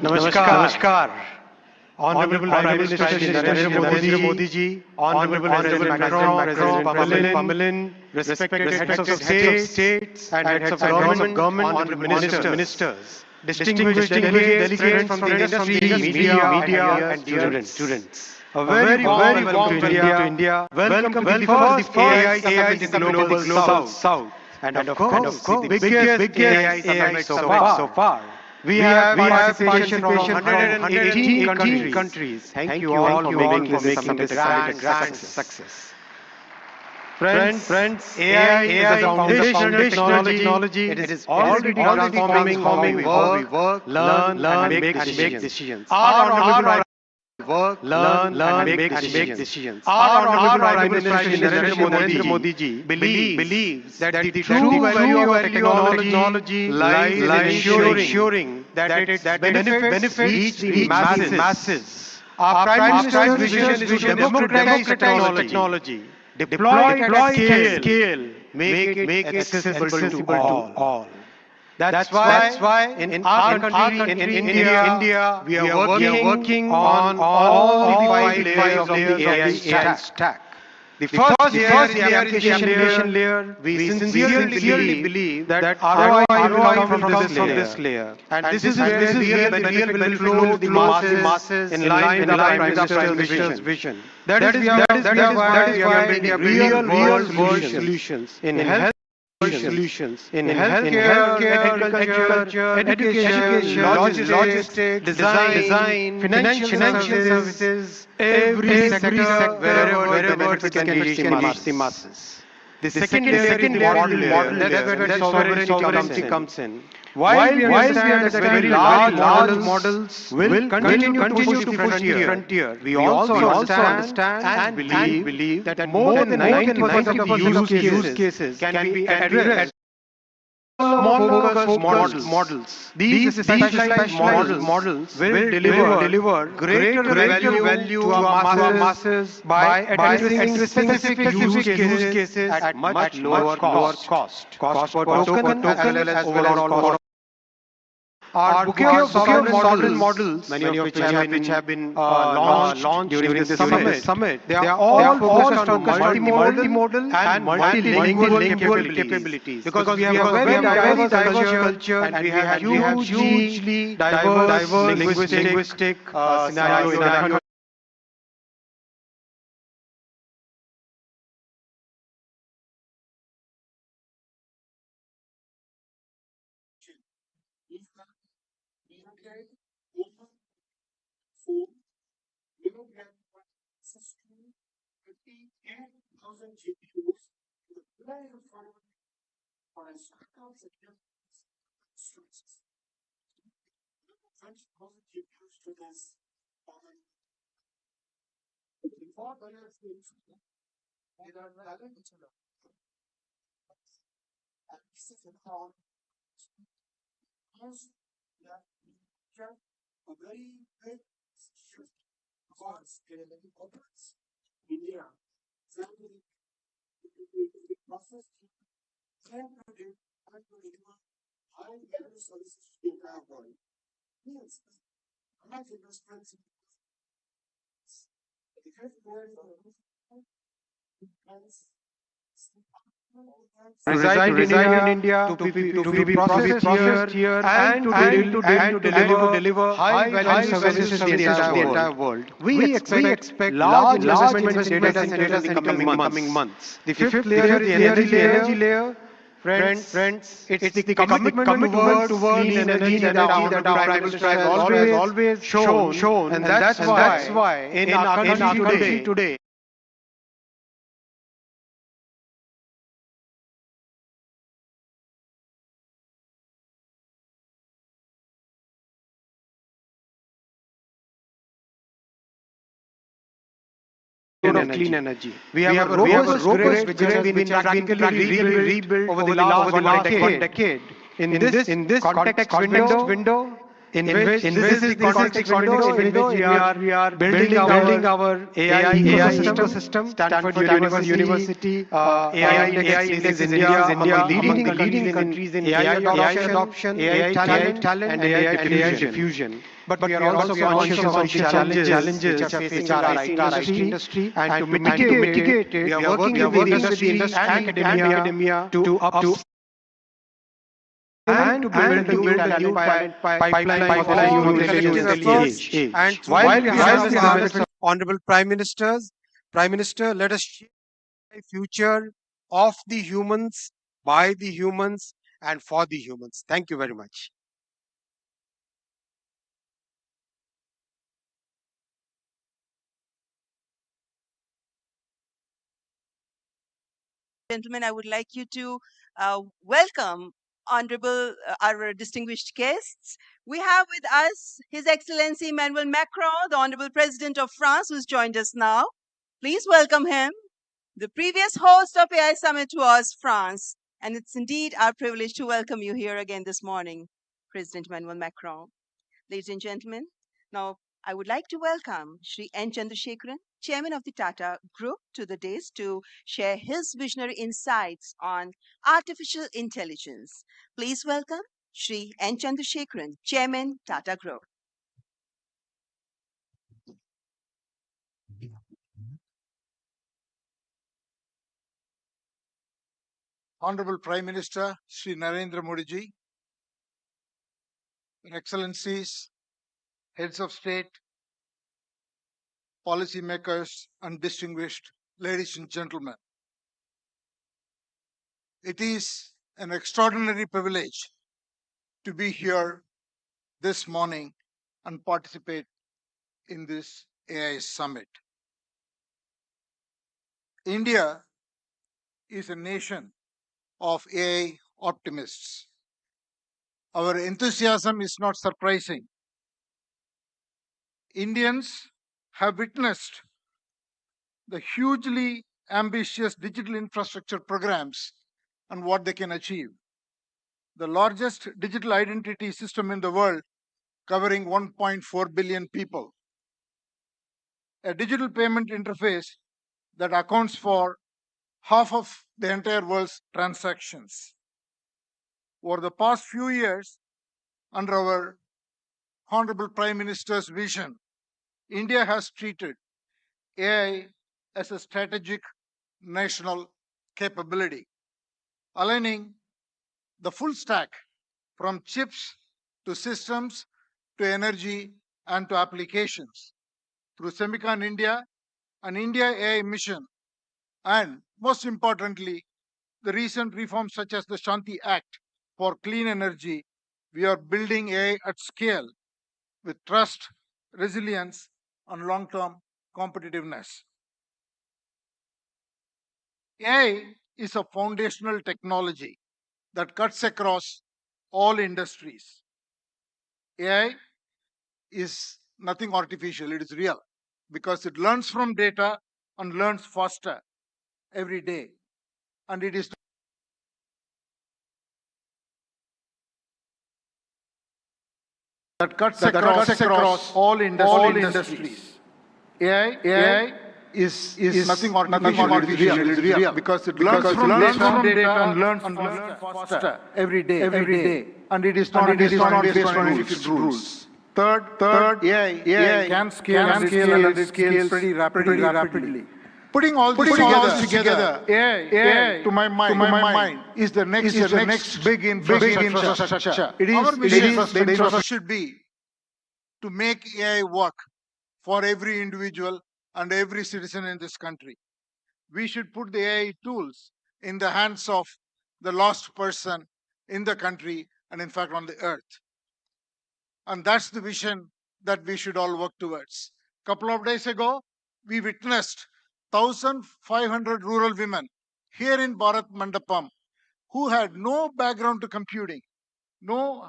Namaskar. Honorable Prime Minister Narendra Modi ji, Honorable President Macron, Pamelin, respected heads of states and heads of government, honorable ministers, distinguished delegates from the industry, media and students. A very warm welcome to India. Welcome to the first AI summit in the global South. And of course, the biggest AI summit so far. We have participation from 118 countries. Thank you all for making this summit a grand success. Friends, AI is a foundational technology. It is already transforming how we work, learn, and make decisions. Our honorable Prime Minister Narendra Modi ji believes that the true value of technology lies in ensuring that its benefits reach the masses. Our Prime Minister's vision is to democratize technology, deploy it at scale, make it accessible to all. That's why in our country, in India, we are working on all the 5 layers of the AI stack. The first layer is the application layer. We sincerely believe that ROI will come from this layer. And this is where the real benefit will flow to the masses in line with our Prime Minister's vision. That is why we are building real world solutions in health. In healthcare, agriculture, education, logistics, design, financial services, every sector wherever benefits can reach the masses. The second model, that's where sovereignty comes in. While we understand that very large models will continue to push the frontier, we also understand and believe that more than 90% of the use cases can be addressed. Small focus models. These specialized models will deliver greater value to our masses by addressing specific use cases at much lower cost. Cost per token as well as overall cost. Our bouquet of sovereign models, many of which have been launched during this summit, they are all focused on multimodal and multilingual capabilities. Because we have a very diverse culture and we have hugely diverse linguistic scenario in our country. Reside in India, to be processed here, and to deliver high-value services to the entire world. We expect large investments in data centers in the coming months. The fifth layer is the energy layer. Friends, it's the commitment towards clean energy that our Prime Minister has always shown, and that's why in our country today, of clean energy. We have a robust grid which has been practically rebuilt over the last one decade. In this context window, this is the context window in which we are building our AI ecosystem. Stanford University, AI Index is India among leading countries in AI adoption, AI talent, and AI diffusion. But we are also conscious of the challenges which are facing our IT industry, and to mitigate it, we are working with the industry and academia to to build a new pipeline for the new millennium age. And While we have this Honorable Prime Minister, let us shape the future of the humans, by the humans, and for the humans. Thank you very much. Gentlemen, I would like you to welcome honorable our distinguished guests. We have with us His Excellency Emmanuel Macron, the Honorable President of France, who's joined us now. Please welcome him. The previous host of AI Summit was France, and it's indeed our privilege to welcome you here again this morning, President Emmanuel Macron. Ladies and gentlemen, now I would like to welcome Shri N. Chandrasekaran, Chairman of the Tata Group, to the dais to share his visionary insights on artificial intelligence. Please welcome Shri N. Chandrasekaran, Chairman, Tata Group. Honorable Prime Minister Shri Narendra Modi ji, Your Excellencies, Heads of State, policymakers, and distinguished ladies and gentlemen. It is an extraordinary privilege to be here this morning and participate in this AI Summit. India is a nation of AI optimists. Our enthusiasm is not surprising. Indians have witnessed the hugely ambitious digital infrastructure programs and what they can achieve. The largest digital identity system in the world, covering 1.4 billion people. A digital payment interface that accounts for half of the entire world's transactions. Over the past few years, under our Honorable Prime Minister's vision, India has treated AI as a strategic national capability, aligning the full stack from chips to systems to energy and to applications through Semicon India, an India AI mission, and most importantly, the recent reforms such as the Shanti Act for clean energy. We are building AI at scale with trust, resilience, and long-term competitiveness. AI is a foundational technology that cuts across all industries. AI is nothing artificial, it is real, because it learns from data and learns faster every day. And it is that cuts across all industries. AI is nothing artificial, it is real, because it learns from data and learns faster every day. And it is not based on any fixed rules. Third, AI can scale and it scales pretty rapidly. Putting all this together, AI to my mind, is the next big infrastructure. Our mission should be to make AI work for every individual and every citizen in this country. We should put the AI tools in the hands of the last person in the country and in fact on the earth. And that's the vision that we should all work towards. A couple of days ago, we witnessed 1,500 rural women here in Bharat Mandapam who had no background to computing, no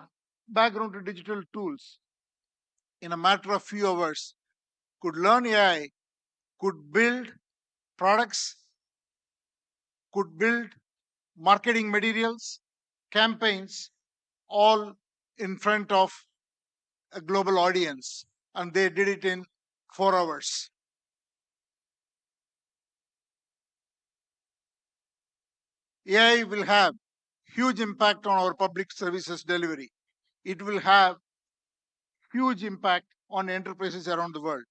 background to digital tools. In a matter of few hours, could learn AI, could build products, could build marketing materials, campaigns, all in front of a global audience, and they did it in 4 hours. AI will have huge impact on our public services delivery. It will have huge impact on enterprises around the world.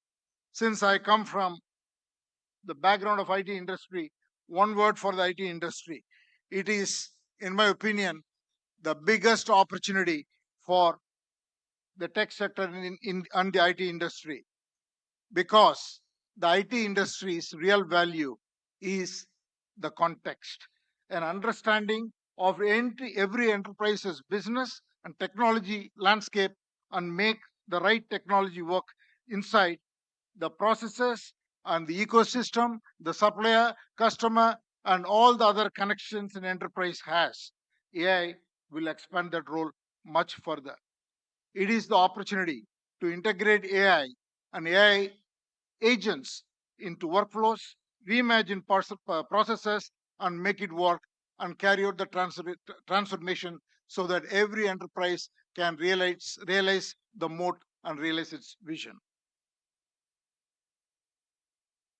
Since I come from the background of IT industry, one word for the IT industry. It is, in my opinion, the biggest opportunity for the tech sector and the IT industry, because the IT industry's real value is the context, an understanding of every enterprise's business and technology landscape, and make the right technology work inside the processes and the ecosystem, the supplier, customer, and all the other connections an enterprise has. AI will expand that role much further. It is the opportunity to integrate AI and AI agents into workflows, reimagine processes, and make it work and carry out the transformation so that every enterprise can realize the moat and realize its vision.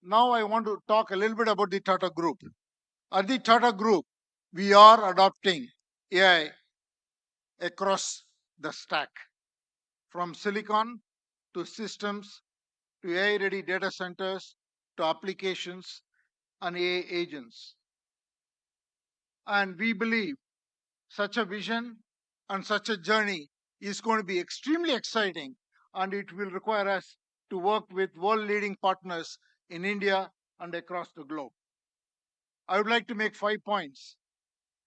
Now I want to talk a little bit about the Tata Group. At the Tata Group, we are adopting AI across the stack, from silicon to systems to AI-ready data centers to applications and AI agents. And we believe such a vision and such a journey is going to be extremely exciting, and it will require us to work with world-leading partners in India and across the globe. I would like to make 5 points.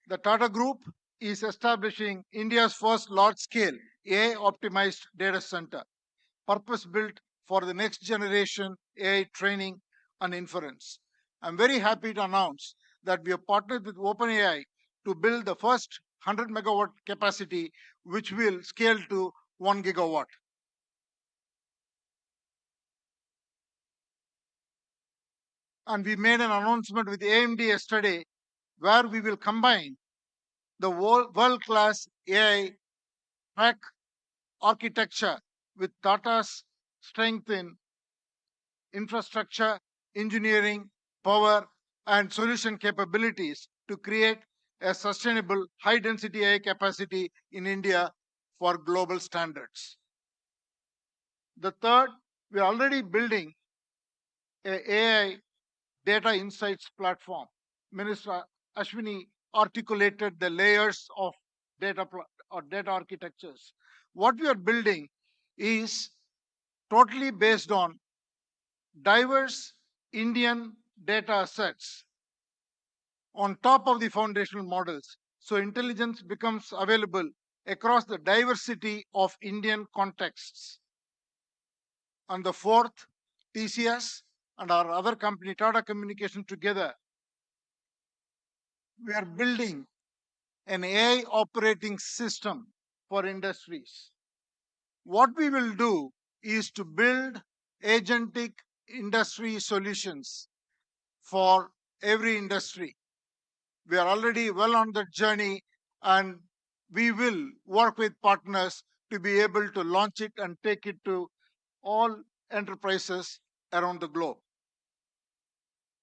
The Tata Group is establishing India's first large-scale AI-optimized data center, purpose-built for the next generation AI training and inference. I'm very happy to announce that we have partnered with OpenAI to build the first 100 megawatt capacity, which will scale to 1 gigawatt. And we made an announcement with AMD yesterday, where we will combine the world-class AI track architecture with Tata's strength in infrastructure, engineering, power, and solution capabilities to create a sustainable high-density AI capacity in India for global standards. The third, we are already building an AI data insights platform. Minister Ashwini articulated the layers of data architectures. What we are building is totally based on diverse Indian data sets on top of the foundational models. So intelligence becomes available across the diversity of Indian contexts. And the fourth, TCS and our other company, Tata Communication, together, we are building an AI operating system for industries. What we will do is to build agentic industry solutions for every industry. We are already well on the journey, and we will work with partners to be able to launch it and take it to all enterprises around the globe.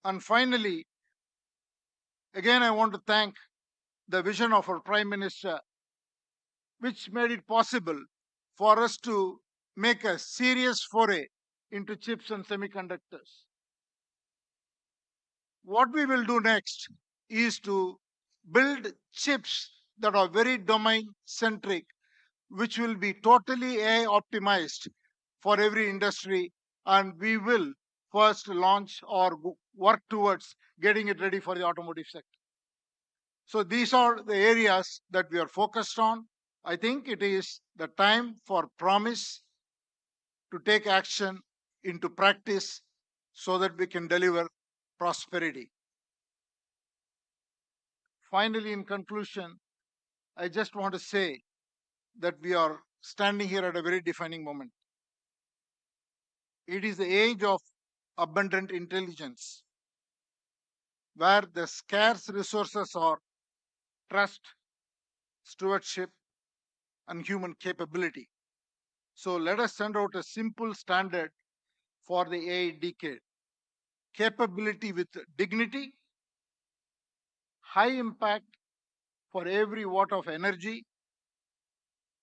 And finally, again, I want to thank the vision of our Prime Minister, which made it possible for us to make a serious foray into chips and semiconductors. What we will do next is to build chips that are very domain centric, which will be totally AI optimized for every industry, and we will first launch or work towards getting it ready for the automotive sector. So these are the areas that we are focused on. I think it is the time for promise to take action into practice so that we can deliver prosperity. Finally, in conclusion, I just want to say that we are standing here at a very defining moment. It is the age of abundant intelligence, where the scarce resources are trust, stewardship, and human capability. So let us send out a simple standard for the AI decade. Capability with dignity, high impact for every watt of energy,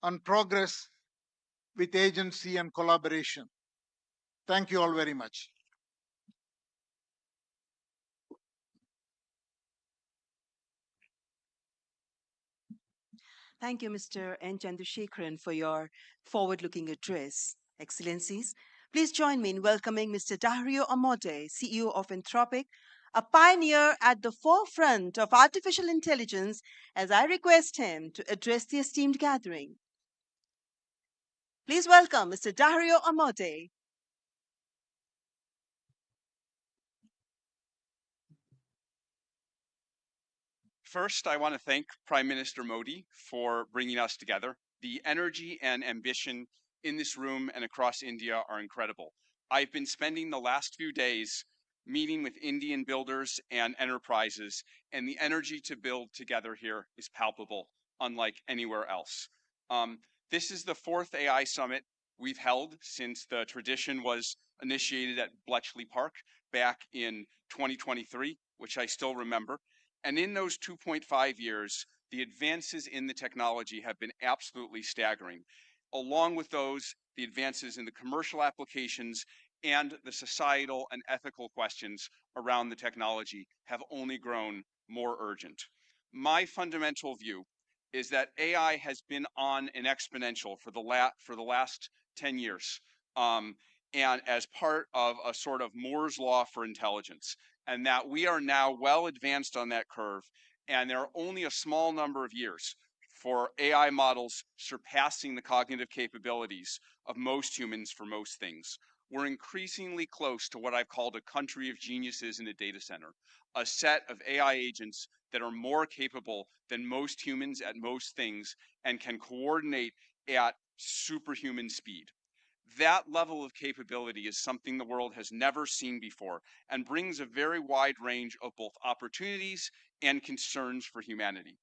and progress with agency and collaboration. Thank you all very much. Thank you, Mr. N. Chandrasekharan, for your forward-looking address. Excellencies, please join me in welcoming Mr. Dario Amodei, CEO of Anthropic, a pioneer at the forefront of artificial intelligence, as I request him to address the esteemed gathering. Please welcome Mr. Dario Amodei. First, I want to thank Prime Minister Modi for bringing us together. The energy and ambition in this room and across India are incredible. I've been spending the last few days meeting with Indian builders and enterprises, and the energy to build together here is palpable, unlike anywhere else. This is the fourth AI summit we've held since the tradition was initiated at Bletchley Park back in 2023, which I still remember. And in those 2.5 years, the advances in the technology have been absolutely staggering. Along with those, the advances in the commercial applications and the societal and ethical questions around the technology have only grown more urgent. My fundamental view is that AI has been on an exponential for the last 10 years, and as part of a sort of Moore's law for intelligence, and that we are now well advanced on that curve, and there are only a small number of years for AI models surpassing the cognitive capabilities of most humans for most things. We're increasingly close to what I've called a country of geniuses in a data center, a set of AI agents that are more capable than most humans at most things and can coordinate at superhuman speed. That level of capability is something the world has never seen before and brings a very wide range of both opportunities and concerns for humanity.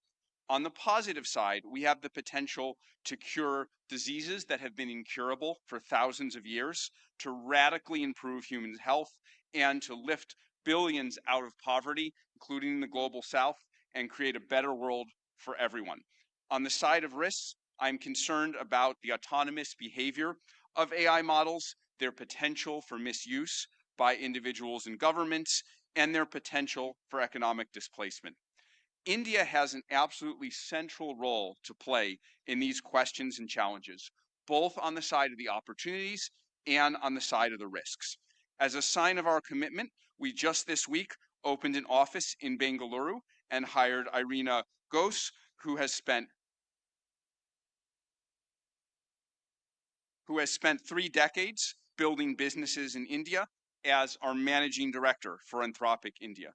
On the positive side, we have the potential to cure diseases that have been incurable for thousands of years, to radically improve human health, and to lift billions out of poverty, including the global south, and create a better world for everyone. On the side of risks, I'm concerned about the autonomous behavior of AI models, their potential for misuse by individuals and governments, and their potential for economic displacement. India has an absolutely central role to play in these questions and challenges, both on the side of the opportunities and on the side of the risks. As a sign of our commitment, we just this week opened an office in Bengaluru and hired Irina Ghosh, who has spent 3 decades building businesses in India as our managing director for Anthropic India.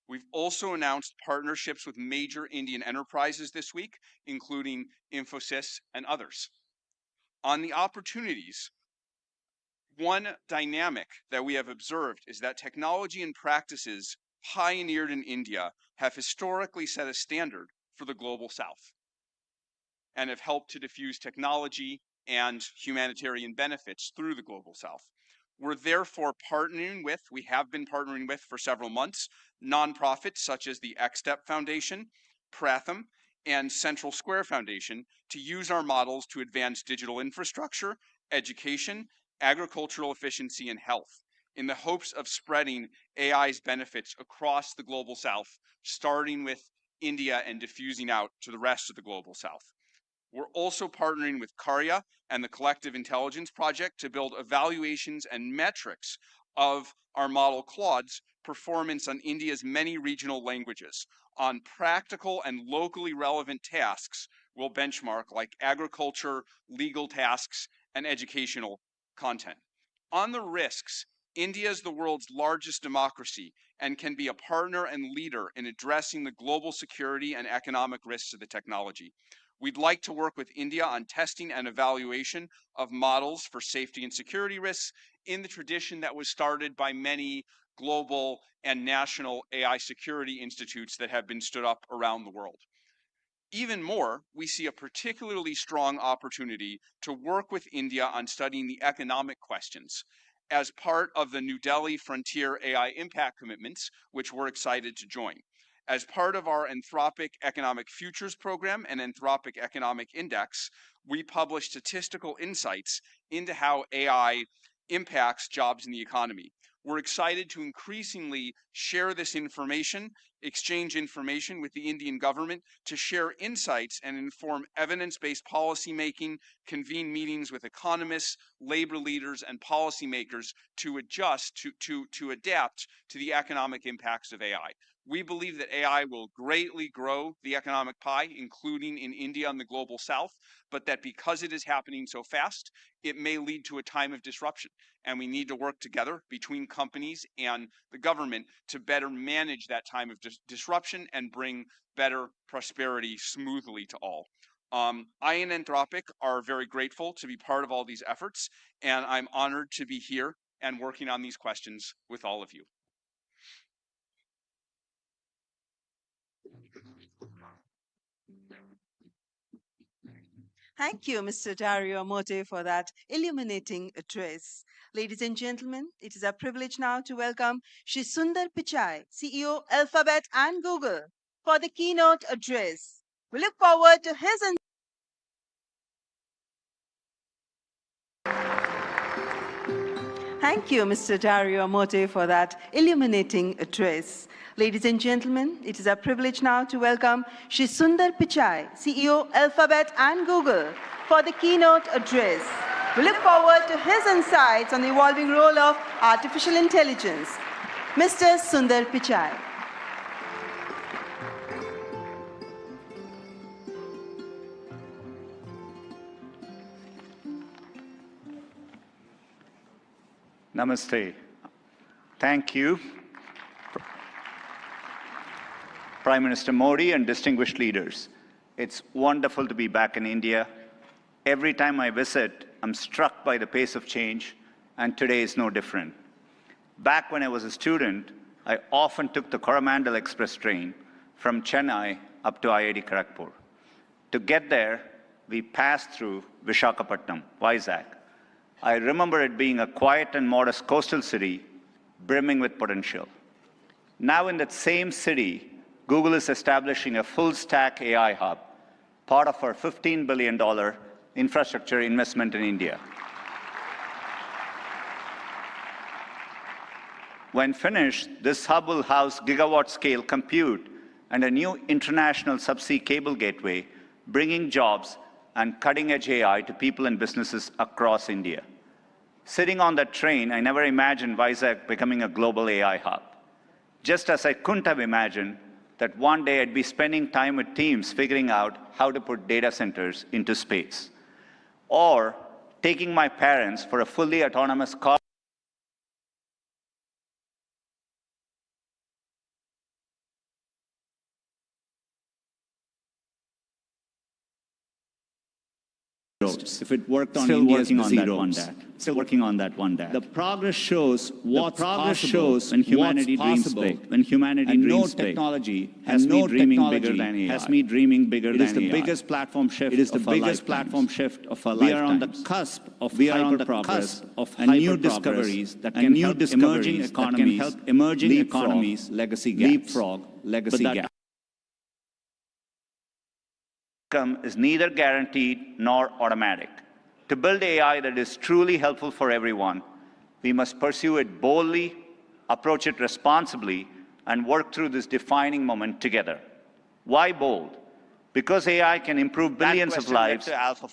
We've also announced partnerships with major Indian enterprises this week, including Infosys and others. On the opportunities, one dynamic that we have observed is that technology and practices pioneered in India have historically set a standard for the global south and have helped to diffuse technology and humanitarian benefits through the global south. We're therefore we have been partnering with for several months, nonprofits such as the XStep Foundation, Pratham, and Central Square Foundation to use our models to advance digital infrastructure, education, agricultural efficiency, and health, in the hopes of spreading AI's benefits across the global south, starting with India and diffusing out to the rest of the global south. We're also partnering with Karya and the Collective Intelligence Project to build evaluations and metrics of our model Claude's performance on India's many regional languages. On practical and locally relevant tasks, we'll benchmark like agriculture, legal tasks, and educational content. On the risks, India is the world's largest democracy and can be a partner and leader in addressing the global security and economic risks of the technology. We'd like to work with India on testing and evaluation of models for safety and security risks in the tradition that was started by many global and national AI security institutes that have been stood up around the world. Even more, we see a particularly strong opportunity to work with India on studying the economic questions as part of the New Delhi Frontier AI Impact Commitments, which we're excited to join. As part of our Anthropic Economic Futures Program and Anthropic Economic Index, we publish statistical insights into how AI impacts jobs in the economy. We're excited to increasingly share this information, exchange information with the Indian government to share insights and inform evidence-based policymaking, convene meetings with economists, labor leaders, and policymakers to adjust, to adapt to the economic impacts of AI. We believe that AI will greatly grow the economic pie, including in India and the global south, but that because it is happening so fast, it may lead to a time of disruption. And we need to work together between companies and the government to better manage that time of disruption and bring better prosperity smoothly to all. I and Anthropic are very grateful to be part of all these efforts, and I'm honored to be here and working on these questions with all of you. Thank you, Mr. Dario Mote, for that illuminating address. Ladies and gentlemen, it is our privilege now to welcome Shri Sundar Pichai, CEO, Alphabet and Google, for the keynote address. We look forward to his Thank you, Mr. Dario Mote, for that illuminating address. Ladies and gentlemen, it is our privilege now to welcome Shri Sundar Pichai, CEO, Alphabet and Google, for the keynote address. We look forward to his insights on the evolving role of artificial intelligence. Mr. Sundar Pichai. Namaste. Thank you, Prime Minister Modi and distinguished leaders. It's wonderful to be back in India. Every time I visit, I'm struck by the pace of change, and today is no different. Back when I was a student, I often took the Coromandel Express train from Chennai up to IIT Kharagpur. To get there, we passed through Visakhapatnam, Vizag. I remember it being a quiet and modest coastal city, brimming with potential. Now in that same city, Google is establishing a full-stack AI hub, part of our $15 billion infrastructure investment in India. When finished, this hub will house gigawatt-scale compute and a new international subsea cable gateway, bringing jobs and cutting-edge AI to people and businesses across India. Sitting on that train, I never imagined Vizag becoming a global AI hub. Just as I couldn't have imagined that one day I'd be spending time with teams figuring out how to put data centers into space, or taking my parents for a fully autonomous car if it worked on India's zero roads. Still working on that one day. The progress shows what's possible when humanity dreams big. When humanity And dreams no big. technology And no dreaming bigger technology than AI. has me dreaming bigger It than is the AI. biggest platform shift It is the of our biggest lifetimes. platform shift of our We are on the lifetimes. cusp of We are on the hyper-progress cusp of and new hyper-progress discoveries that and can new help discoveries emerging that can economies help emerging leapfrog economies legacy gaps. leapfrog legacy But that gaps. outcome is neither guaranteed nor automatic. To build AI that is truly helpful for everyone, we must pursue it boldly, approach it responsibly, and work through this defining moment together. Why bold? Because AI can improve billions of lives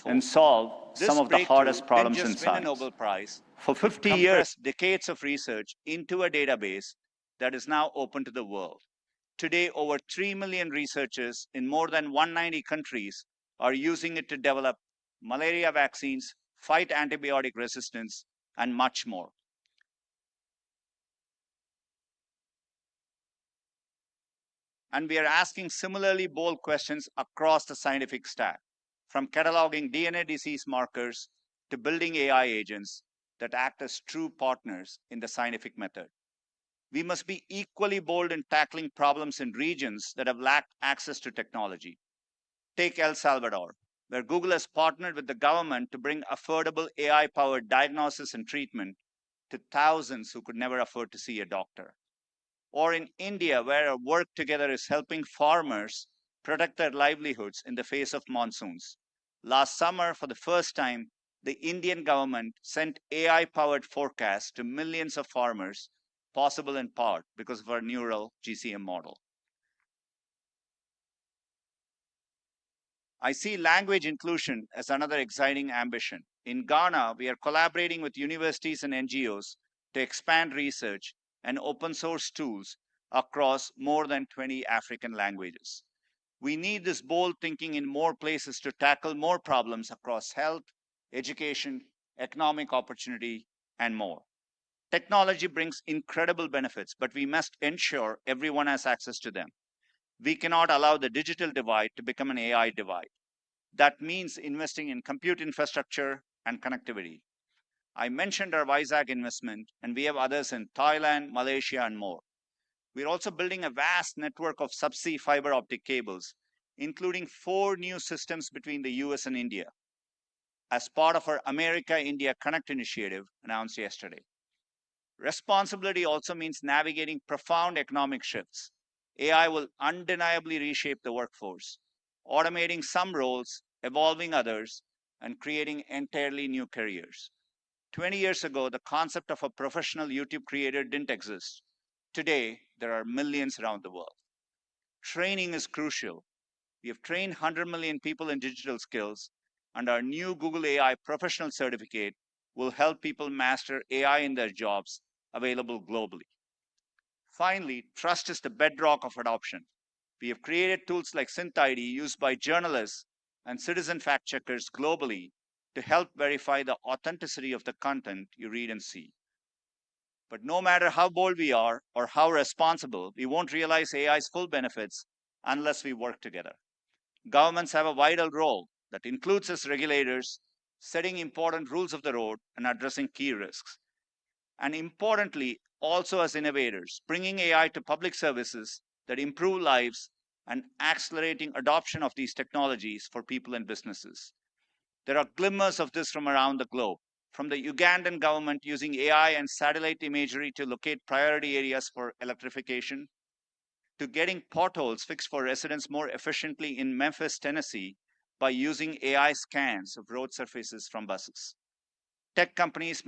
and solve some of the hardest problems in science. For 50 years, decades of research into a database that is now open to the world. Today, over 3 million researchers in more than 190 countries are using it to develop malaria vaccines, fight antibiotic resistance, and much more. And we are asking similarly bold questions across the scientific stack, from cataloging DNA disease markers to building AI agents that act as true partners in the scientific method. We must be equally bold in tackling problems in regions that have lacked access to technology. Take El Salvador, where Google has partnered with the government to bring affordable AI-powered diagnosis and treatment to thousands who could never afford to see a doctor. Or in India, where our work together is helping farmers protect their livelihoods in the face of monsoons. Last summer, for the first time, the Indian government sent AI-powered forecasts to millions of farmers, possible in part because of our neural GCM model. I see language inclusion as another exciting ambition. In Ghana, we are collaborating with universities and NGOs to expand research and open source tools across more than 20 African languages. We need this bold thinking in more places to tackle more problems across health, education, economic opportunity, and more. Technology brings incredible benefits, but we must ensure everyone has access to them. We cannot allow the digital divide to become an AI divide. That means investing in compute infrastructure and connectivity. I mentioned our Vizag investment, and we have others in Thailand, Malaysia, and more. We're also building a vast network of subsea fiber optic cables, including 4 new systems between the US and India, as part of our America-India Connect initiative announced yesterday. Responsibility also means navigating profound economic shifts. AI will undeniably reshape the workforce, automating some roles, evolving others, and creating entirely new careers. 20 years ago, the concept of a professional YouTube creator didn't exist. Today, there are millions around the world. Training is crucial. We have trained 100 million people in digital skills, and our new Google AI professional certificate will help people master AI in their jobs, available globally. Finally, trust is the bedrock of adoption. We have created tools like SynthID used by journalists and citizen fact checkers globally to help verify the authenticity of the content you read and see. But no matter how bold we are or how responsible, we won't realize AI's full benefits unless we work together. Governments have a vital role that includes as regulators, setting important rules of the road and addressing key risks. And importantly, also as innovators, bringing AI to public services that improve lives and accelerating adoption of these technologies for people and businesses. There are glimmers of this from around the globe, from the Ugandan government using AI and satellite imagery to locate priority areas for electrification, to getting potholes fixed for residents more efficiently in Memphis, Tennessee, by using AI scans of road surfaces from buses. Tech companies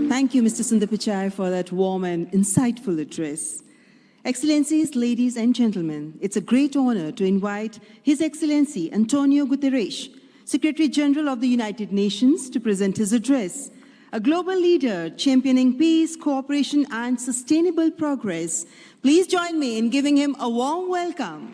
Thank you, Mr. Sundar Pichai, for that warm and insightful address. Excellencies, ladies and gentlemen, it's a great honor to invite His Excellency Antonio Guterres, Secretary General of the United Nations, to present his address. A global leader championing peace, cooperation, and sustainable progress. Please join me in giving him a warm welcome.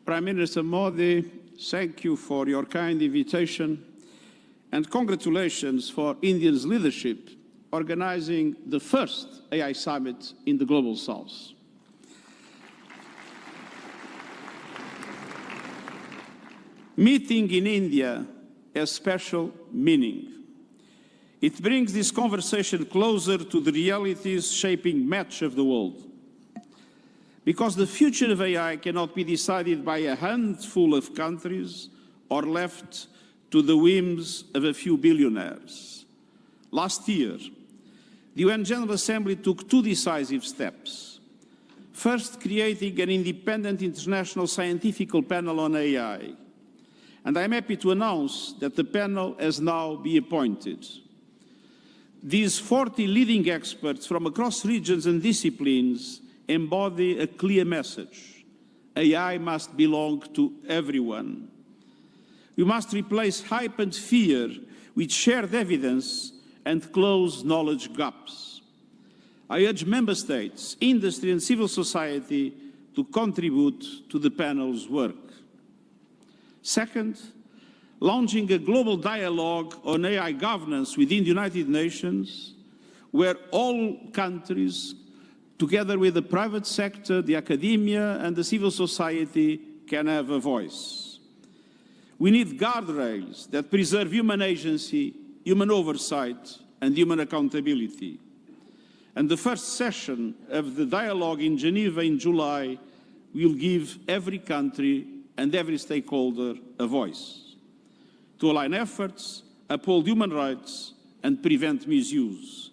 Prime Minister Modi, thank you for your kind invitation and congratulations for India's leadership organizing the first AI summit in the Global South. Meeting in India has special meaning. It brings this conversation closer to the realities shaping much of the world. Because the future of AI cannot be decided by a handful of countries or left to the whims of a few billionaires. Last year, the UN General Assembly took two decisive steps. First, creating an independent international scientific panel on AI. And I'm happy to announce that the panel has now been appointed. These 40 leading experts from across regions and disciplines embody a clear message. AI must belong to everyone. We must replace hype and fear with shared evidence and close knowledge gaps. I urge member states, industry and civil society to contribute to the panel's work. Second, launching a global dialogue on AI governance within the United Nations, where all countries, together with the private sector, the academia and the civil society, can have a voice. We need guardrails that preserve human agency, human oversight and human accountability. And the first session of the dialogue in Geneva in July will give every country and every stakeholder a voice to align efforts, uphold human rights and prevent misuse,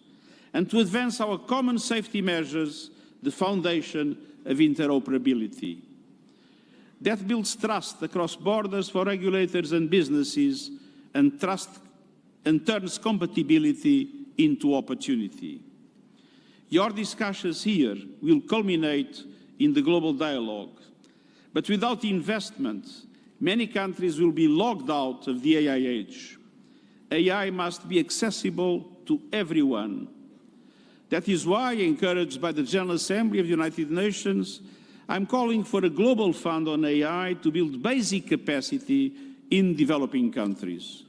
and to advance our common safety measures, the foundation of interoperability. That builds trust across borders for regulators and businesses, and turns compatibility into opportunity. Your discussions here will culminate in the global dialogue. But without investment, many countries will be locked out of the AI age. AI must be accessible to everyone. That is why, encouraged by the General Assembly of the United Nations, I'm calling for a global fund on AI to build basic capacity in developing countries.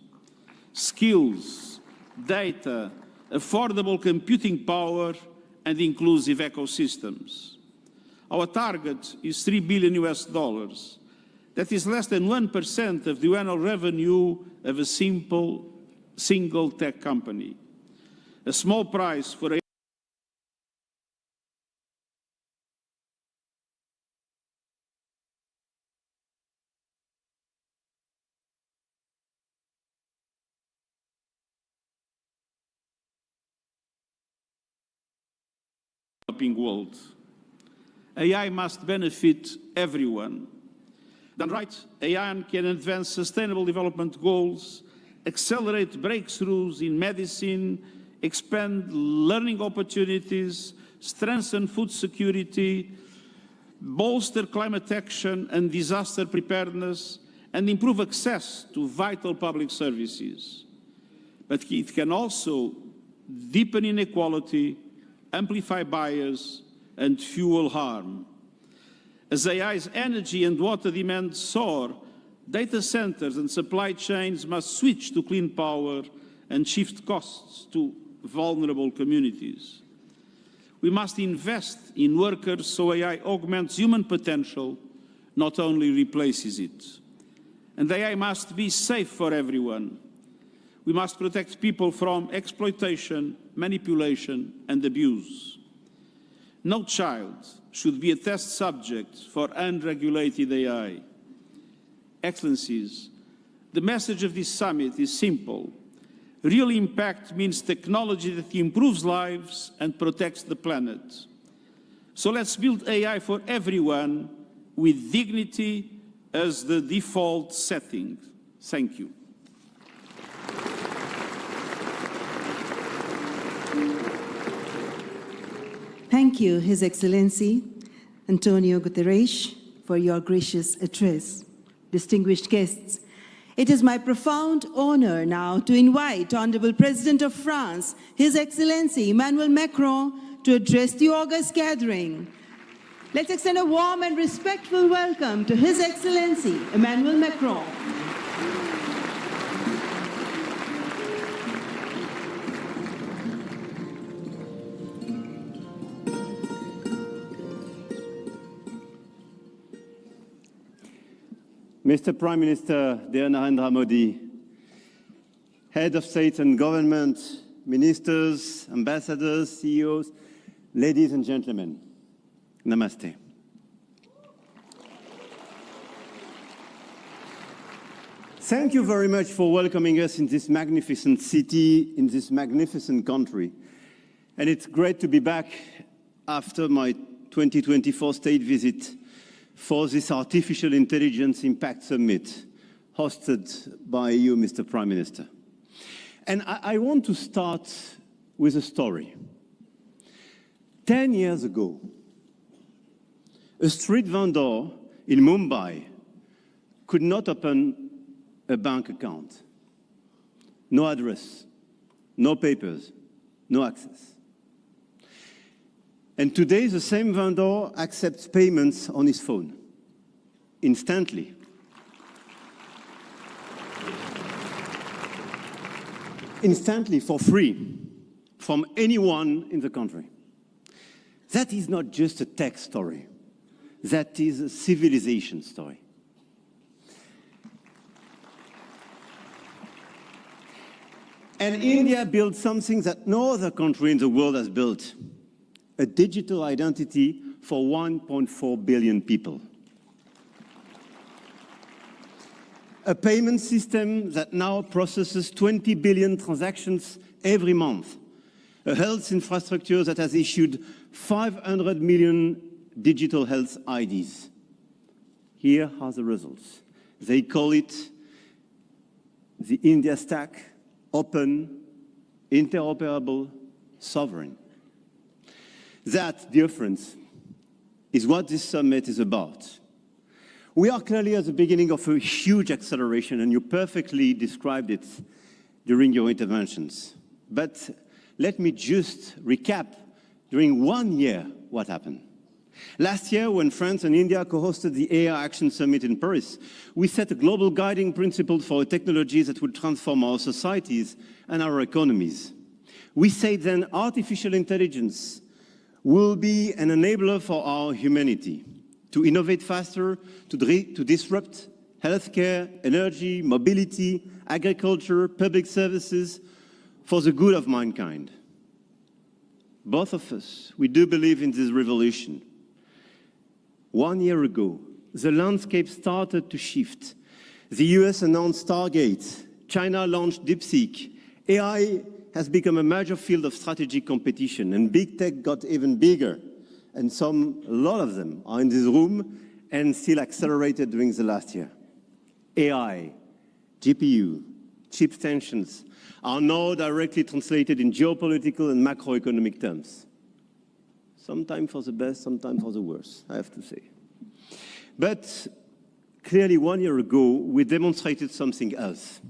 Skills, data, affordable computing power, and inclusive ecosystems. Our target is $3 billion US. That is less than 1% of the annual revenue of a single tech company. A small price for a developing world. AI must benefit everyone. Done right, AI can advance sustainable development goals, accelerate breakthroughs in medicine, expand learning opportunities, strengthen food security, bolster climate action and disaster preparedness, and improve access to vital public services. But it can also deepen inequality, amplify bias, and fuel harm. As AI's energy and water demands soar, data centers and supply chains must switch to clean power and shift costs to vulnerable communities. We must invest in workers so AI augments human potential, not only replaces it. And AI must be safe for everyone. We must protect people from exploitation, manipulation, and abuse. No child should be a test subject for unregulated AI. Excellencies, the message of this summit is simple. Real impact means technology that improves lives and protects the planet. So let's build AI for everyone with dignity as the default setting. Thank you. Thank you, His Excellency Antonio Guterres, for your gracious address. Distinguished guests, it is my profound honor now to invite Honorable President of France, His Excellency Emmanuel Macron, to address the august gathering. Let's extend a warm and respectful welcome to His Excellency Emmanuel Macron. Mr. Prime Minister dear Narendra Modi, Head of State and Government, Ministers, Ambassadors, CEOs, ladies and gentlemen, Namaste. Thank you very much for welcoming us in this magnificent city, in this magnificent country. And it's great to be back after my 2024 state visit for this Artificial Intelligence Impact Summit hosted by you, Mr. Prime Minister. And I want to start with a story. 10 years ago, a street vendor in Mumbai could not open a bank account. No address, no papers, no access. And today, the same vendor accepts payments on his phone, instantly. Instantly, for free, from anyone in the country. That is not just a tech story. That is a civilization story. And India built something that no other country in the world has built, a digital identity for 1.4 billion people. A payment system that now processes 20 billion transactions every month. A health infrastructure that has issued 500 million digital health IDs. Here are the results. They call it the India Stack, open, interoperable, sovereign. That, dear friends, is what this summit is about. We are clearly at the beginning of a huge acceleration, and you perfectly described it during your interventions. But let me just recap during 1 year what happened. Last year, when France and India co-hosted the AI Action Summit in Paris, we set a global guiding principle for technologies that would transform our societies and our economies. We said then artificial intelligence will be an enabler for our humanity to innovate faster, to disrupt healthcare, energy, mobility, agriculture, public services for the good of mankind. Both of us, we do believe in this revolution. 1 year ago, the landscape started to shift. The US announced Stargate, China launched DeepSeek, AI has become a major field of strategic competition, and big tech got even bigger. And a lot of them are in this room and still accelerated during the last year. AI, GPU, chip tensions are now directly translated in geopolitical and macroeconomic terms. Sometimes for the best, sometimes for the worst, I have to say. But clearly 1 year ago, we demonstrated something else.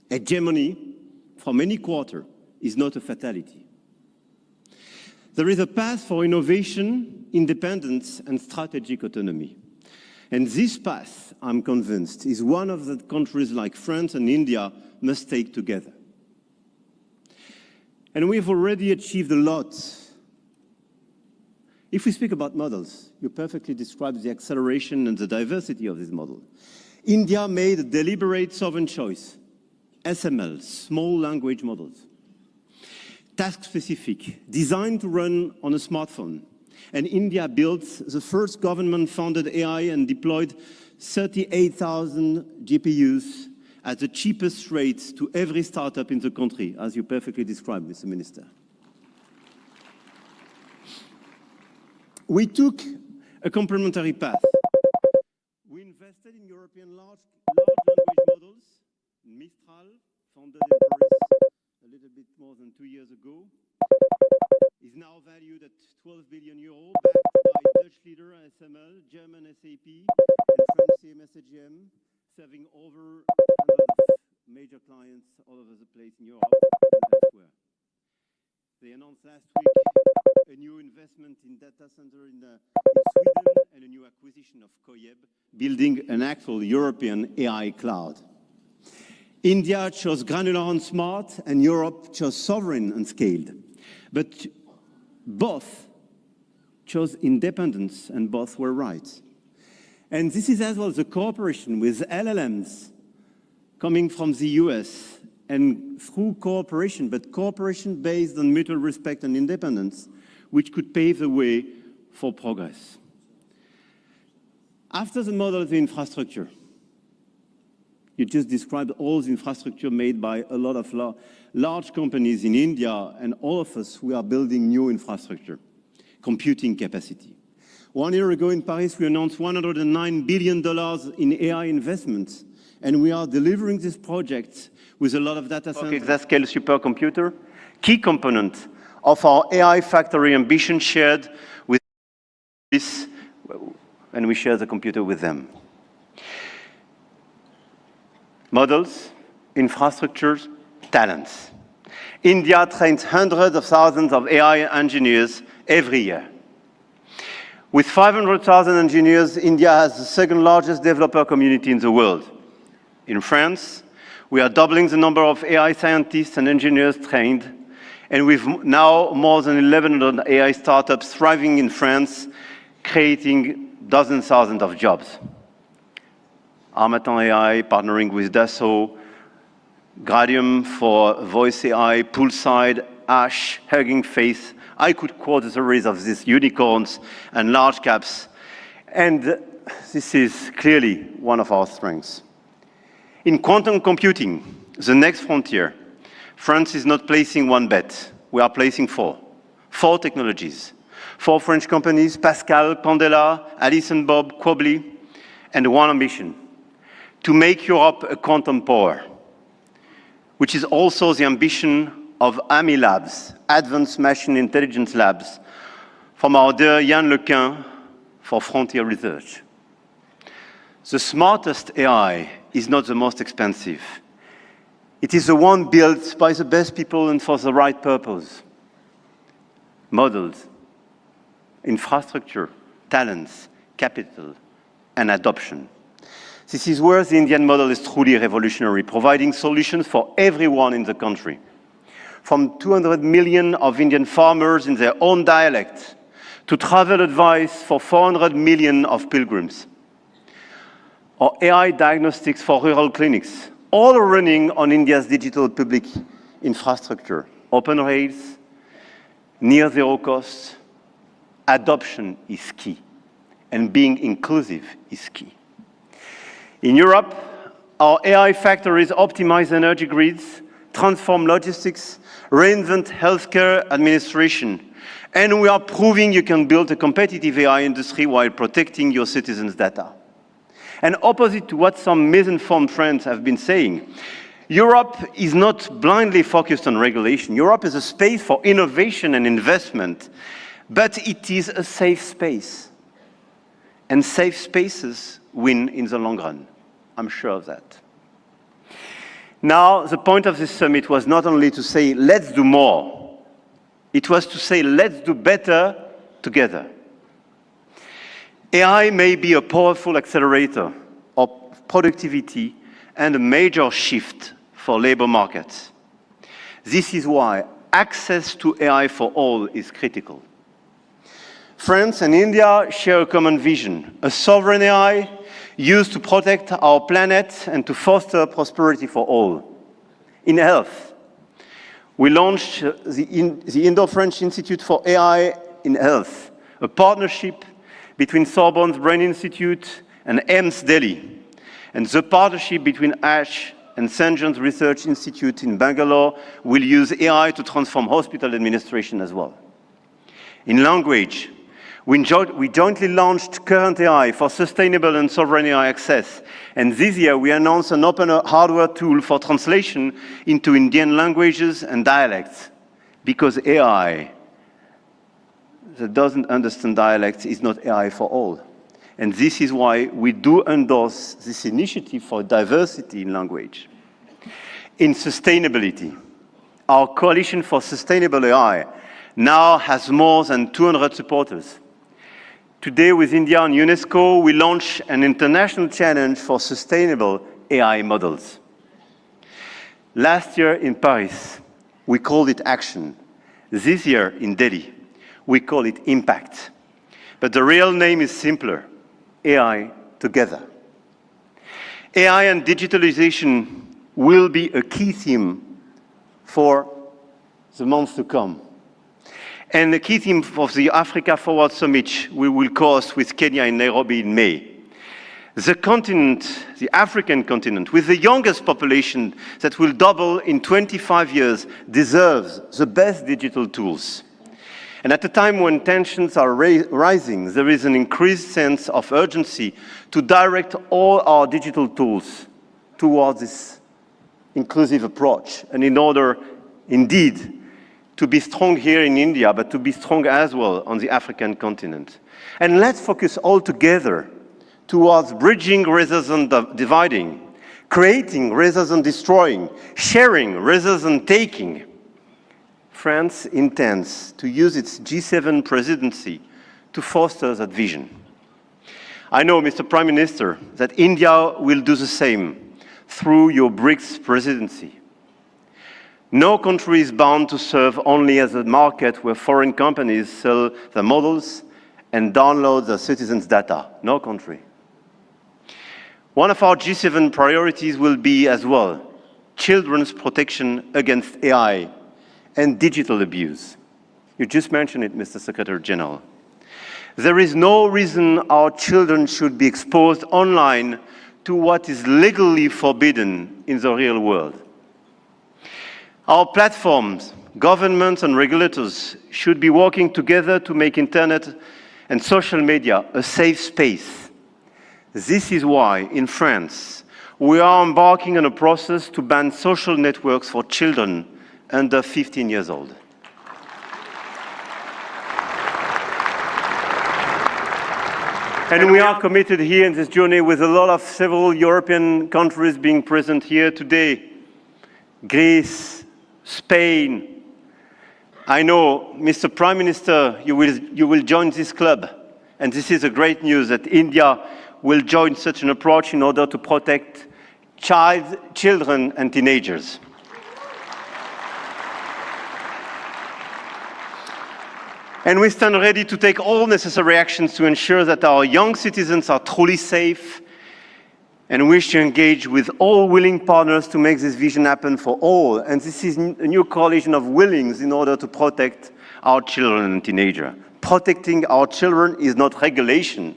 Hegemony from any quarter is not a fatality. There is a path for innovation, independence, and strategic autonomy. And this path, I'm convinced, is one of the countries like France and India must take together. And we've already achieved a lot. If we speak about models, you perfectly described the acceleration and the diversity of this model. India made a deliberate sovereign choice. SML, small language models. Task-specific, designed to run on a smartphone. And India built the first government-funded AI and deployed 38,000 GPUs at the cheapest rates to every startup in the country, as you perfectly described, Mr. Minister. We took a complementary path. We invested in European large language models. Mistral, founded in Paris a little bit more than 2 years ago, is now valued at 12 billion euros, backed by Dutch leader SML, German SAP, and French CMS AGM, serving over 100 major clients all over the place in Europe and elsewhere. They announced last week a new investment in data center in Sweden and a new acquisition of Koyeb, building an actual European AI cloud. India chose granular and smart, and Europe chose sovereign and scaled. But both chose independence, and both were right. And this is as well the cooperation with LLMs coming from the US, and through cooperation, but cooperation based on mutual respect and independence, which could pave the way for progress. After the model of the infrastructure, You just described all the infrastructure made by a lot of large companies in India, and all of us, we are building new infrastructure, computing capacity. 1 year ago in Paris, we announced $109 billion in AI investments, and we are delivering this project with a lot of data centers. Exascale supercomputer, key component of our AI factory ambition shared with this, and we share the computer with them. Models, infrastructures, talents. India trains hundreds of thousands of AI engineers every year. With 500,000 engineers, India has the second largest developer community in the world. In France, we are doubling the number of AI scientists and engineers trained, and we've now more than 1,100 AI startups thriving in France, creating dozens of thousands of jobs. Harmattan AI partnering with Dassault, Gradium for voice AI, Poolside, Ash, Hugging Face. I could quote a series of these unicorns and large caps, and this is clearly one of our strengths. In quantum computing, the next frontier, France is not placing one bet. We are placing four technologies. 4 French companies, Pascal, Pandela, Alice and Bob, Quobly, and one ambition, to make Europe a quantum power, which is also the ambition of AMI Labs, Advanced Machine Intelligence Labs, from our dear Yann Lequin for Frontier Research. The smartest AI is not the most expensive. It is the one built by the best people and for the right purpose. Models, infrastructure, talents, capital, and adoption. This is where the Indian model is truly revolutionary, providing solutions for everyone in the country. From 200 million of Indian farmers in their own dialect, to travel advice for 400 million of pilgrims, or AI diagnostics for rural clinics, all running on India's digital public infrastructure. Open rails, near zero cost, adoption is key, and being inclusive is key. In Europe, our AI factories optimize energy grids, transform logistics, reinvent healthcare administration, and we are proving you can build a competitive AI industry while protecting your citizens' data. And opposite to what some misinformed friends have been saying, Europe is not blindly focused on regulation. Europe is a space for innovation and investment, but it is a safe space. And safe spaces win in the long run. I'm sure of that. Now, the point of this summit was not only to say, let's do more. It was to say, let's do better together. AI may be a powerful accelerator of productivity and a major shift for labor markets. This is why access to AI for all is critical. France and India share a common vision, a sovereign AI used to protect our planet and to foster prosperity for all. In health, we launched the Indo-French Institute for AI in Health, a partnership between Sorbonne's Brain Institute and AIIMS Delhi, and the partnership between ASH and St. John's Research Institute in Bangalore will use AI to transform hospital administration as well. In language, we jointly launched Current AI for sustainable and sovereign AI access. And this year, we announced an open hardware tool for translation into Indian languages and dialects. Because AI that doesn't understand dialects is not AI for all. And this is why we do endorse this initiative for diversity in language. In sustainability, our Coalition for Sustainable AI now has more than 200 supporters. Today, with India and UNESCO, we launch an international challenge for sustainable AI models. Last year in Paris, we called it Action. This year in Delhi, we call it Impact. But the real name is simpler, AI Together. AI and digitalization will be a key theme for the months to come. And the key theme of the Africa Forward Summit we will co-host with Kenya in Nairobi in May. The continent, the African continent, with the youngest population that will double in 25 years, deserves the best digital tools. And at a time when tensions are rising, there is an increased sense of urgency to direct all our digital tools towards this inclusive approach. And in order, indeed, to be strong here in India, but to be strong as well on the African continent. And let's focus all together towards bridging rather than dividing, creating rather than destroying, sharing rather than taking. France intends to use its G7 presidency to foster that vision. I know, Mr. Prime Minister, that India will do the same through your BRICS presidency. No country is bound to serve only as a market where foreign companies sell their models and download their citizens' data. No country. One of our G7 priorities will be as well children's protection against AI and digital abuse. You just mentioned it, Mr. Secretary General. There is no reason our children should be exposed online to what is legally forbidden in the real world. Our platforms, governments and regulators should be working together to make internet and social media a safe space. This is why, in France, we are embarking on a process to ban social networks for children under 15 years old. And we are committed here in this journey with a lot of several European countries being present here today. Greece, Spain. I know, Mr. Prime Minister, you will join this club. And this is a great news that India will join such an approach in order to protect children and teenagers. And we stand ready to take all necessary actions to ensure that our young citizens are truly safe, and wish to engage with all willing partners to make this vision happen for all. And this is a new coalition of willings in order to protect our children and teenagers. Protecting our children is not regulation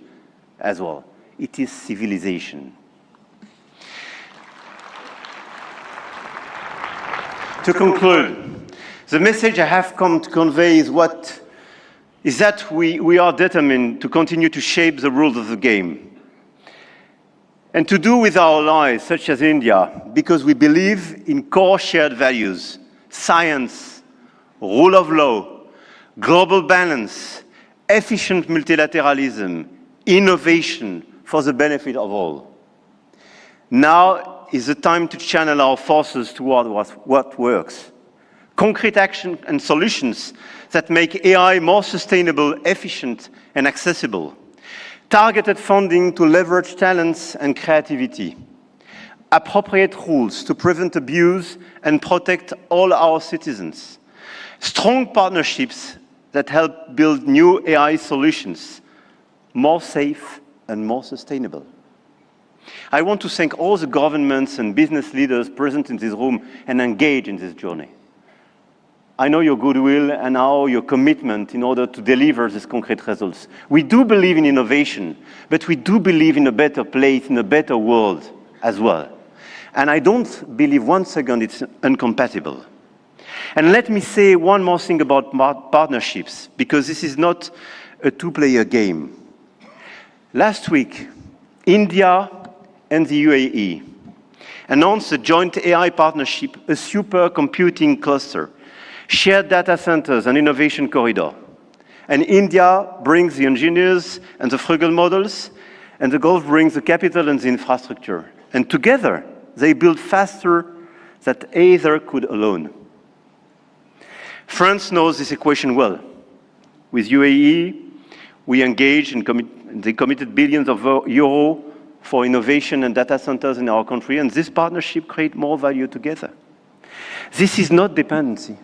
as well. It is civilization. To conclude, the message I have come to convey is that we are determined to continue to shape the rules of the game. And to do with our allies, such as India, because we believe in core shared values, science, rule of law, global balance, efficient multilateralism, innovation for the benefit of all. Now is the time to channel our forces toward what works. Concrete action and solutions that make AI more sustainable, efficient, and accessible. Targeted funding to leverage talents and creativity. Appropriate rules to prevent abuse and protect all our citizens. Strong partnerships that help build new AI solutions, more safe and more sustainable. I want to thank all the governments and business leaders present in this room and engaged in this journey. I know your goodwill and your commitment in order to deliver these concrete results. We do believe in innovation, but we do believe in a better place, in a better world as well. And I don't believe one second it's incompatible. And let me say one more thing about partnerships, because this is not a two-player game. Last week, India and the UAE announced a joint AI partnership, a supercomputing cluster, shared data centers and innovation corridor. And India brings the engineers and the frugal models, and the Gulf brings the capital and the infrastructure. And together, they build faster than either could alone. France knows this equation well. With UAE, we engaged and they committed billions of euros for innovation and data centers in our country, and this partnership creates more value together. This is not dependency.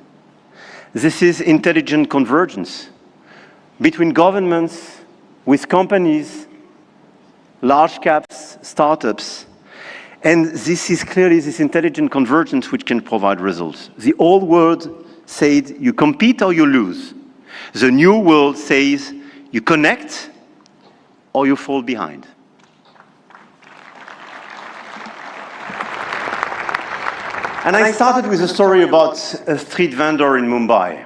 This is intelligent convergence between governments, with companies, large caps, startups, and this is clearly this intelligent convergence which can provide results. The old world said you compete or you lose. The new world says you connect or you fall behind. And I started with a story about a street vendor in Mumbai.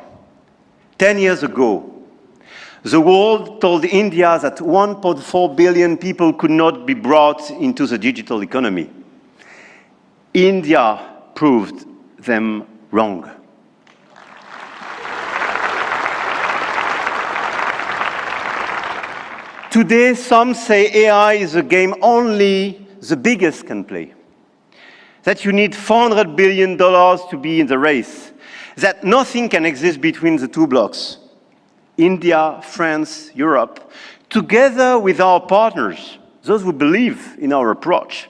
10 years ago, the world told India that 1.4 billion people could not be brought into the digital economy. India proved them wrong. Today, some say AI is a game only the biggest can play. That you need $400 billion to be in the race. That nothing can exist between the two blocks. India, France, Europe, together with our partners, those who believe in our approach,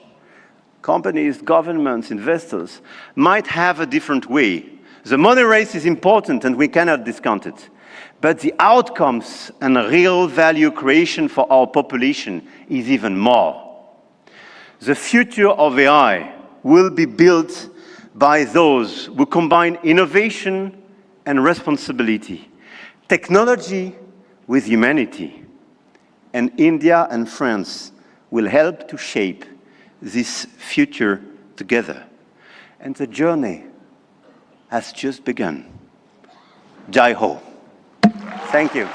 companies, governments, investors, might have a different way. The money race is important and we cannot discount it. But the outcomes and real value creation for our population is even more. The future of AI will be built by those who combine innovation and responsibility, technology with humanity. And India and France will help to shape this future together. And the journey has just begun. Jai Ho. Thank you.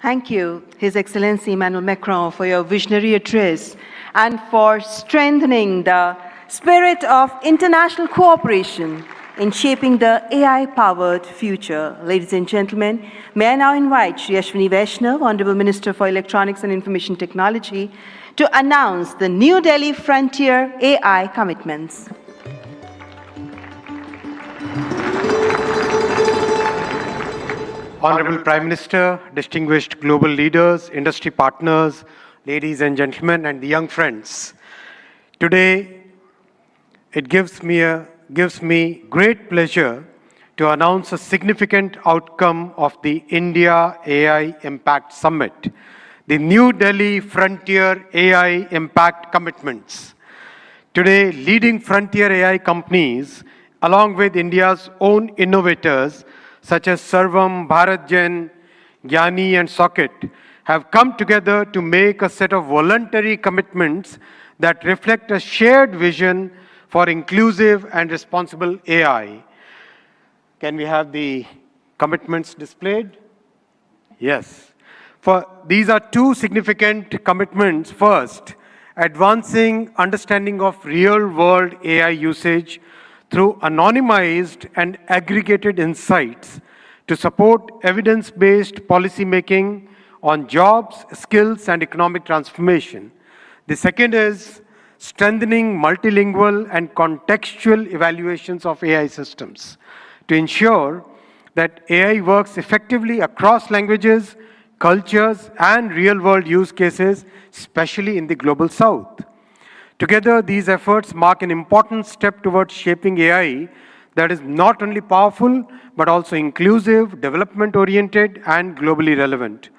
Thank you, His Excellency Emmanuel Macron, for your visionary address and for strengthening the spirit of international cooperation in shaping the AI-powered future. Ladies and gentlemen, may I now invite Shri Ashwini Vaishnav, Honorable Minister for Electronics and Information Technology, to announce the New Delhi Frontier AI commitments. Honorable Prime Minister, distinguished global leaders, industry partners, ladies and gentlemen, and the young friends. Today, it gives me great pleasure to announce a significant outcome of the India AI Impact Summit, the New Delhi Frontier AI Impact Commitments. Today, leading frontier AI companies, along with India's own innovators, such as Sarvam, BharatGen, Gyani, and Socket, have come together to make a set of voluntary commitments that reflect a shared vision for inclusive and responsible AI. Can we have the commitments displayed? Yes. These are two significant commitments. First, advancing understanding of real-world AI usage through anonymized and aggregated insights to support evidence-based policy-making on jobs, skills, and economic transformation. The second is strengthening multilingual and contextual evaluations of AI systems to ensure that AI works effectively across languages, cultures, and real-world use cases, especially in the Global South. Together, these efforts mark an important step towards shaping AI that is not only powerful, but also inclusive, development-oriented, and globally relevant.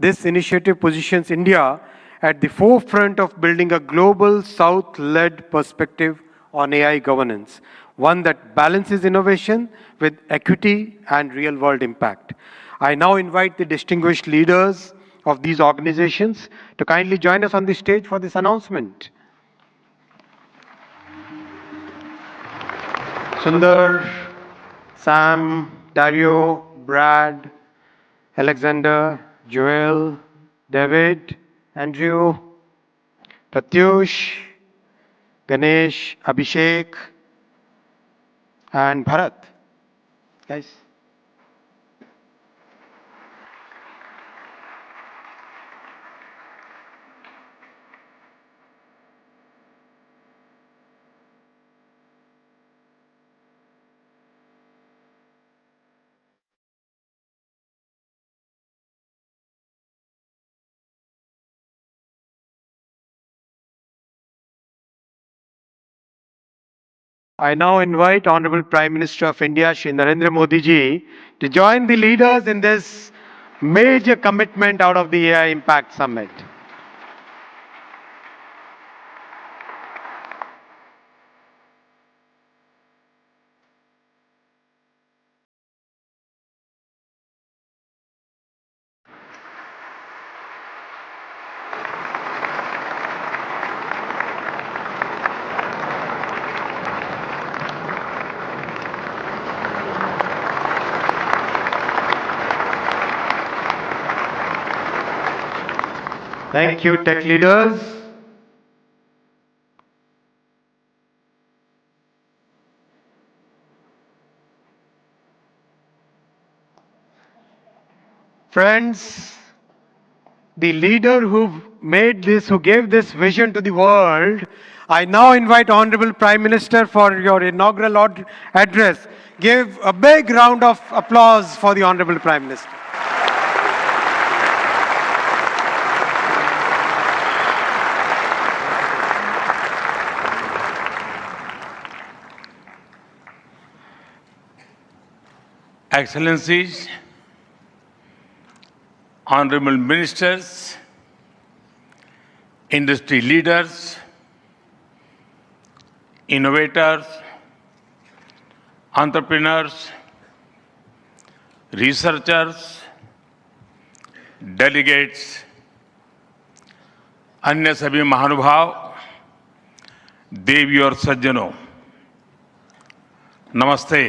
This initiative positions India at the forefront of building a global South-led perspective on AI governance, one that balances innovation with equity and real-world impact. I now invite the distinguished leaders of these organizations to kindly join us on the stage for this announcement. Sundar, Sam, Dario, Brad, Alexander, Joel, David, Andrew, Pratyush, Ganesh, Abhishek, and Bharat. Guys. I now invite Honorable Prime Minister of India, Shri Narendra Modi ji, to join the leaders in this major commitment out of the AI Impact Summit. Thank you, tech leaders. Friends, the leader who made this, who gave this vision to the world, I now invite Honorable Prime Minister for your inaugural address. Give a big round of applause for the Honorable Prime Minister. Excellencies, honorable ministers, industry leaders, innovators, entrepreneurs, researchers, delegates, अन्य सभी महानुभाव, देवी और सज्जनों, नमस्ते।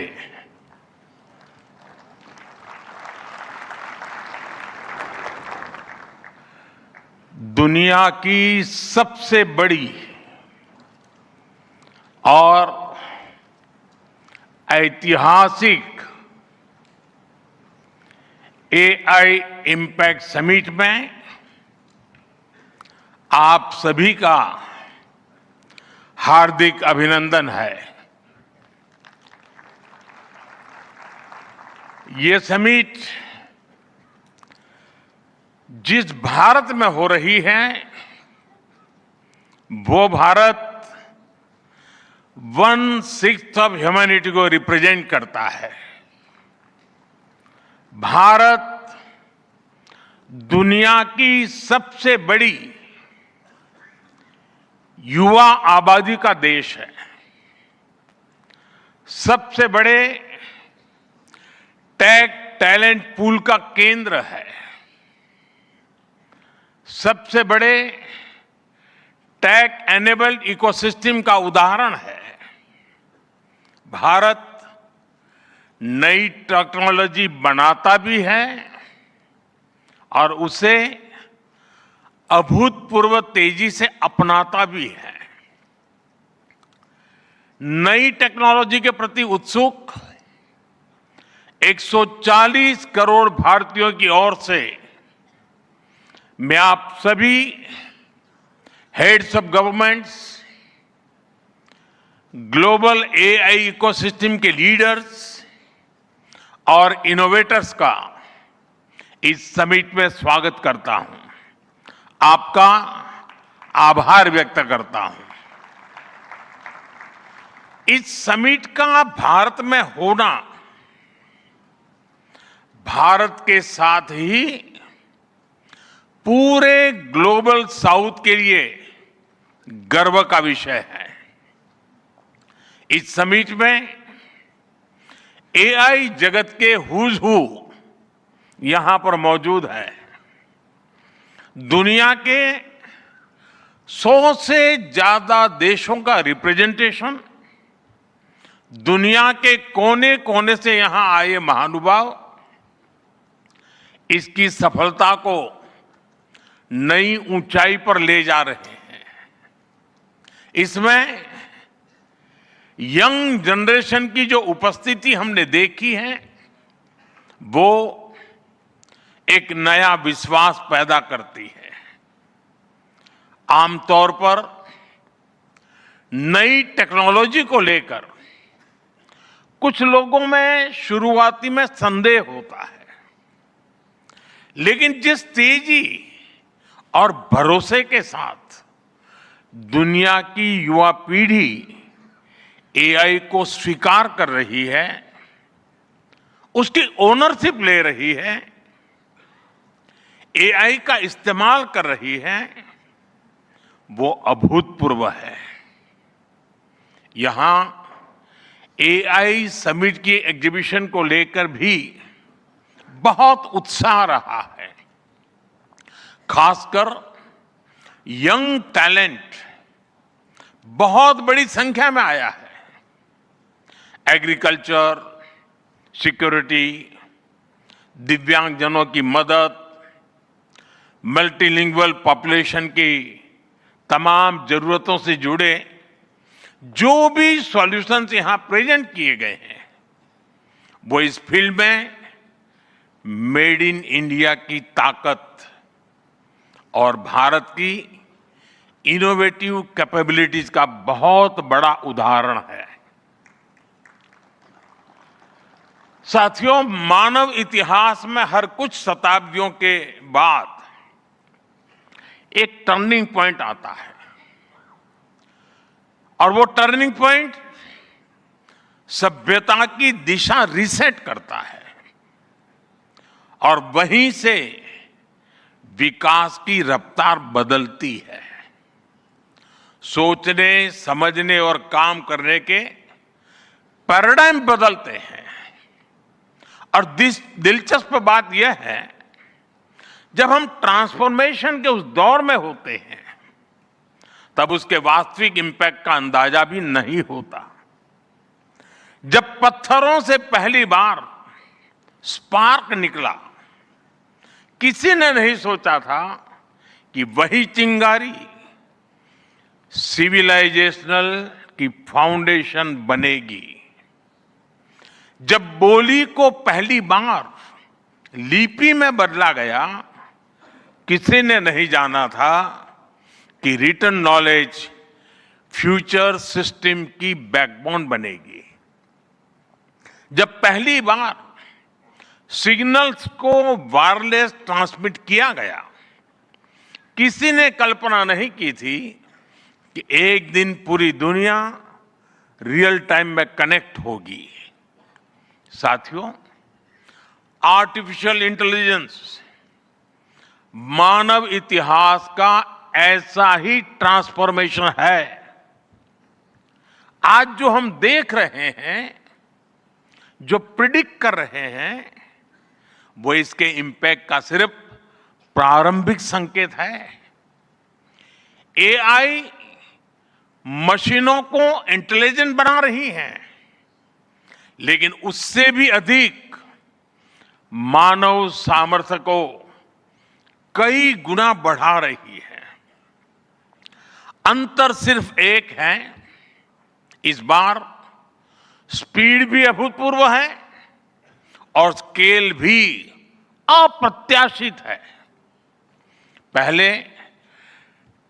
दुनिया की सबसे बड़ी और ऐतिहासिक एआई इम्पैक्ट समिट में आप सभी का हार्दिक अभिनंदन है। ये समिट जिस भारत में हो रही है, वो भारत 1/6 ऑफ ह्यूमैनिटी को रिप्रेजेंट करता है। भारत दुनिया की सबसे बड़ी युवा आबादी का देश है, सबसे बड़े टेक टैलेंट पूल का केंद्र है, सबसे बड़े टेक एनेबल्ड इकोसिस्टम का उदाहरण है। भारत नई टेक्नोलॉजी बनाता भी है और उसे अभूतपूर्व तेजी से अपनाता भी है। नई टेक्नोलॉजी के प्रति उत्सुक 140 करोड़ भारतीयों की ओर से मैं आप सभी heads of governments, global AI ecosystem के लीडर्स और इनोवेटर्स का इस समिट में स्वागत करता हूं, आपका आभार व्यक्त करता हूं। इस समिट का भारत में होना भारत के साथ ही पूरे ग्लोबल साउथ के लिए गर्व का विषय है। इस समिट में एआई जगत के हुज हू यहां पर मौजूद है। दुनिया के 100 से ज्यादा देशों का रिप्रेजेंटेशन, दुनिया के कोने कोने से यहां आए महानुभाव इसकी सफलता को नई ऊंचाई पर ले जा रहे हैं। इसमें यंग जनरेशन की जो उपस्थिति हमने देखी है, वो एक नया विश्वास पैदा करती है। आमतौर पर नई टेक्नोलॉजी को लेकर कुछ लोगों में शुरुआती में संदेह होता है, लेकिन जिस तेजी और भरोसे के साथ दुनिया की युवा पीढ़ी एआई को स्वीकार कर रही है, उसकी ओनरशिप ले रही है, एआई का इस्तेमाल कर रही है, वो अभूतपूर्व है। यहां एआई समिट की एग्जीबिशन को लेकर भी बहुत उत्साह रहा है। खासकर यंग टैलेंट बहुत बड़ी संख्या में आया है। एग्रीकल्चर, सिक्योरिटी, दिव्यांगजनों की मदद, मल्टीलिंगुअल पॉपुलेशन की तमाम जरूरतों से जुड़े जो भी सॉल्यूशंस यहां प्रेजेंट किए गए हैं वो इस फील्ड में मेड इन इंडिया की ताकत और भारत की इनोवेटिव कैपेबिलिटीज का बहुत बड़ा उदाहरण है। साथियों, मानव इतिहास में हर कुछ शताब्दियों के बाद एक टर्निंग पॉइंट आता है और वो टर्निंग पॉइंट सभ्यता की दिशा रीसेट करता है और वहीं से विकास की रफ्तार बदलती है। सोचने, समझने और काम करने के पैराडाइम बदलते हैं और दिलचस्प बात यह है जब हम ट्रांसफॉर्मेशन के उस दौर में होते हैं तब उसके वास्तविक इंपैक्ट का अंदाजा भी नहीं होता। जब पत्थरों से पहली बार स्पार्क निकला, किसी ने नहीं सोचा था कि वही चिंगारी सिविलाइजेशनल की फाउंडेशन बनेगी। जब बोली को पहली बार लिपि में बदला गया, किसी ने नहीं जाना था कि रिटन नॉलेज फ्यूचर सिस्टम की बैकबोन बनेगी। जब पहली बार सिग्नल्स को वायरलेस ट्रांसमिट किया गया, किसी ने कल्पना नहीं की थी कि एक दिन पूरी दुनिया रियल टाइम में कनेक्ट होगी। साथियों, आर्टिफिशियल इंटेलिजेंस मानव इतिहास का ऐसा ही ट्रांसफॉर्मेशन है। आज जो हम देख रहे हैं, जो प्रिडिक्ट कर रहे हैं, वो इसके इंपैक्ट का सिर्फ प्रारंभिक संकेत है। एआई मशीनों को इंटेलिजेंट बना रही है, लेकिन उससे भी अधिक मानव सामर्थ्य को कई गुना बढ़ा रही है। अंतर सिर्फ एक है, इस बार स्पीड भी अभूतपूर्व है और स्केल भी अप्रत्याशित है। पहले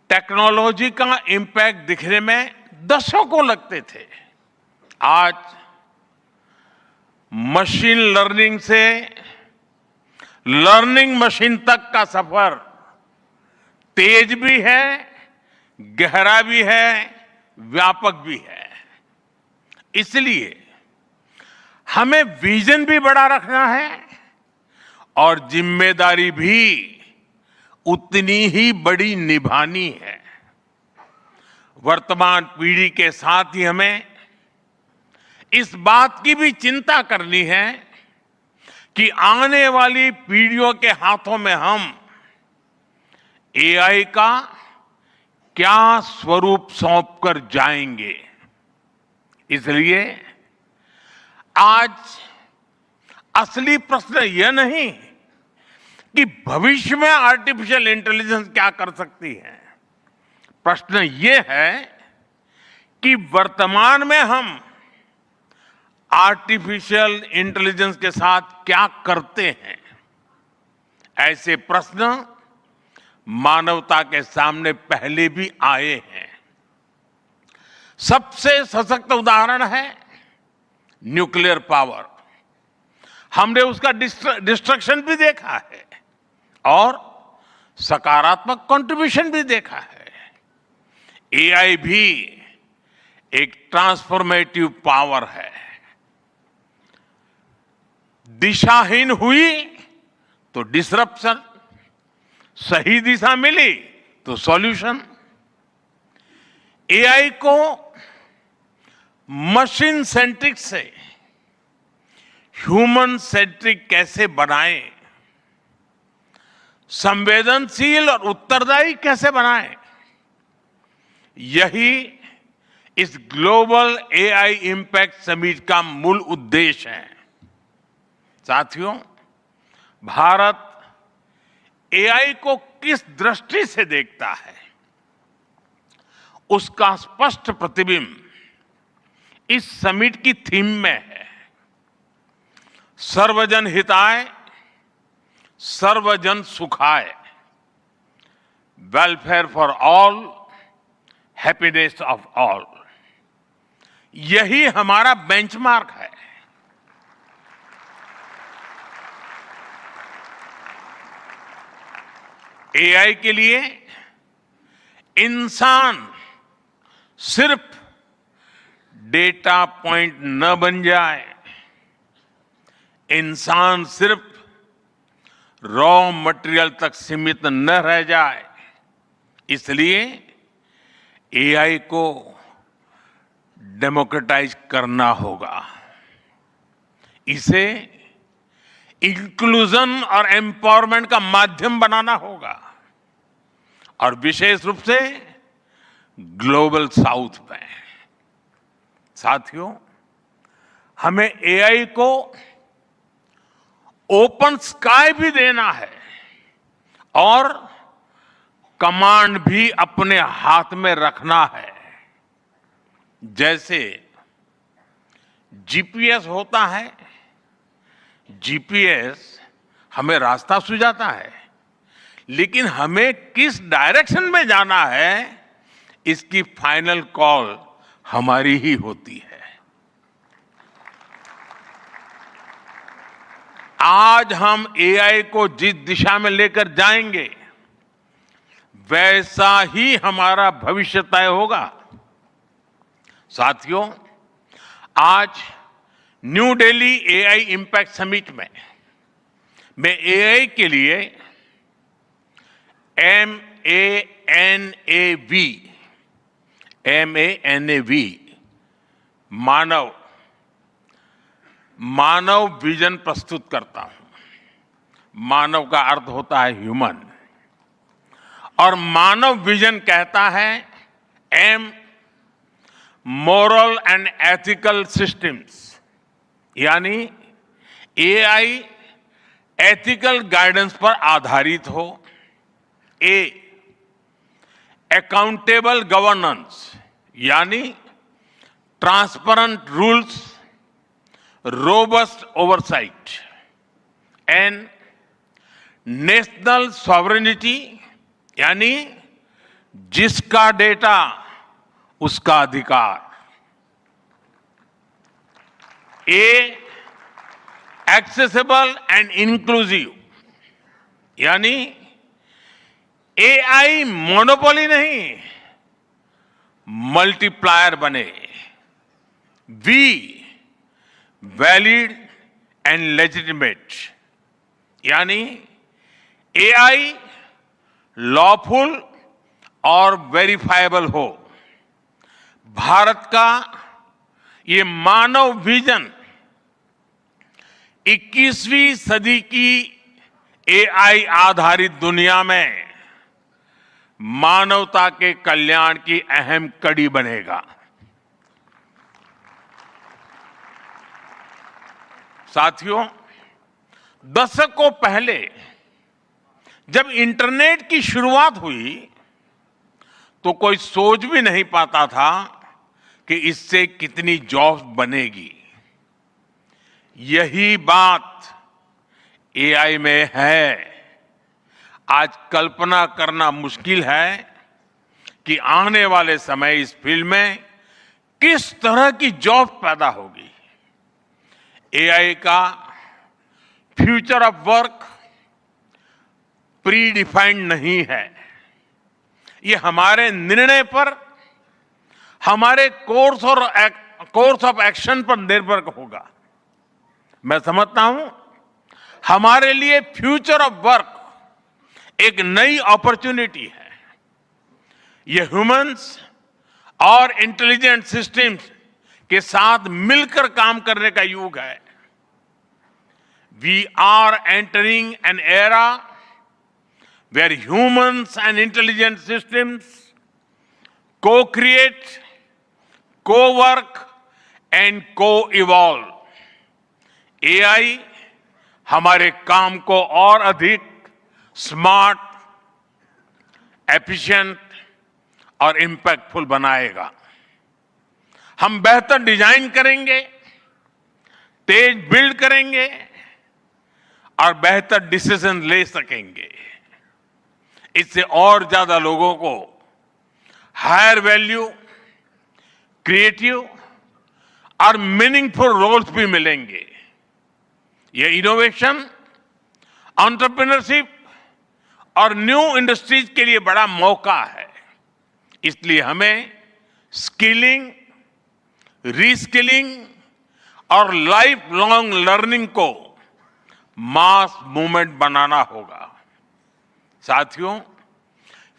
टेक्नोलॉजी का इंपैक्ट दिखने में दशकों लगते थे। आज मशीन लर्निंग से लर्निंग मशीन तक का सफर तेज भी है, गहरा भी है, व्यापक भी है। इसलिए हमें विजन भी बड़ा रखना है और जिम्मेदारी भी उतनी ही बड़ी निभानी है। वर्तमान पीढ़ी के साथ ही हमें इस बात की भी चिंता करनी है कि आने वाली पीढ़ियों के हाथों में हम एआई का क्या स्वरूप सौंप कर जाएंगे। इसलिए आज असली प्रश्न यह नहीं कि भविष्य में आर्टिफिशियल इंटेलिजेंस क्या कर सकती है। प्रश्न यह है कि वर्तमान में हम आर्टिफिशियल इंटेलिजेंस के साथ क्या करते हैं। ऐसे प्रश्न मानवता के सामने पहले भी आए हैं। सबसे सशक्त उदाहरण है न्यूक्लियर पावर। हमने उसका डिस्ट्रक्शन भी देखा है और सकारात्मक कंट्रीब्यूशन भी देखा है। एआई भी एक ट्रांसफॉर्मेटिव पावर है। दिशाहीन हुई तो डिसरप्शन, सही दिशा मिली तो सॉल्यूशन। एआई को मशीन सेंट्रिक से ह्यूमन सेंट्रिक कैसे बनाएं, संवेदनशील और उत्तरदायी कैसे बनाएं, यही इस ग्लोबल एआई इंपैक्ट समिट का मूल उद्देश्य है। साथियों, भारत एआई को किस दृष्टि से देखता है, उसका स्पष्ट प्रतिबिंब इस समिट की थीम में है। सर्वजन हिताय, सर्वजन सुखाय, welfare for all, happiness of all. यही हमारा बेंचमार्क है। एआई के लिए इंसान सिर्फ डेटा पॉइंट न बन जाए, इंसान सिर्फ रॉ मटेरियल तक सीमित न रह जाए, इसलिए एआई को डेमोक्रेटाइज करना होगा। इसे इंक्लूजन और एम्पावरमेंट का माध्यम बनाना होगा, और विशेष रूप से ग्लोबल साउथ में। साथियों, हमें एआई को ओपन स्काई भी देना है और कमांड भी अपने हाथ में रखना है। जैसे जीपीएस होता है, जीपीएस हमें रास्ता सुझाता है, लेकिन हमें किस डायरेक्शन में जाना है, इसकी फाइनल कॉल हमारी ही होती है। आज हम एआई को जिस दिशा में लेकर जाएंगे, वैसा ही हमारा भविष्य तय होगा। साथियों, आज new Delhi AI impact summit में मैं एआई के लिए MANAV मानव विजन प्रस्तुत करता हूं। मानव का अर्थ होता है ह्यूमन, और मानव विजन कहता है M, moral and ethical systems, यानी एआई एथिकल गाइडेंस पर आधारित हो। A, अकाउंटेबल गवर्नेंस, यानी transparent rules, robust oversight. N, national sovereignty, यानी जिसका डेटा उसका अधिकार। A, एक्सेसिबल एंड इंक्लूसिव, यानी एआई मोनोपोली नहीं, मल्टीप्लायर बने। V, वैलिड एंड लेजिटिमेट, यानी एआई लॉफुल और वेरीफाइबल हो। भारत का ये मानव विजन 21वीं सदी की एआई आधारित दुनिया में मानवता के कल्याण की अहम कड़ी बनेगा। साथियों, दशकों पहले जब इंटरनेट की शुरुआत हुई तो कोई सोच भी नहीं पाता था कि इससे कितनी जॉब्स बनेगी। यही बात एआई में है। आज कल्पना करना मुश्किल है कि आने वाले समय इस फील्ड में किस तरह की जॉब पैदा होगी। एआई का future of work pre defined नहीं है। ये हमारे निर्णय पर, हमारे कोर्स ऑफ एक्शन पर निर्भर होगा। मैं समझता हूं हमारे लिए फ्यूचर ऑफ वर्क एक नई अपॉर्चुनिटी है। ये ह्यूमंस और इंटेलिजेंट सिस्टम्स के साथ मिलकर काम करने का युग है। We are entering an era where humans and intelligent systems co-create, co-work and co-evolve. AI हमारे काम को और अधिक स्मार्ट, एफिशिएंट और इंपैक्टफुल बनाएगा। हम बेहतर डिजाइन करेंगे, तेज बिल्ड करेंगे और बेहतर डिसीजन ले सकेंगे। इससे और ज्यादा लोगों को हायर वैल्यू, क्रिएटिव और मीनिंगफुल रोल्स भी मिलेंगे। ये इनोवेशन, एंटरप्रेन्योरशिप और न्यू इंडस्ट्रीज के लिए बड़ा मौका है। इसलिए हमें स्किलिंग, रीस्किलिंग और लाइफ लॉन्ग लर्निंग को मास मूवमेंट बनाना होगा। साथियों,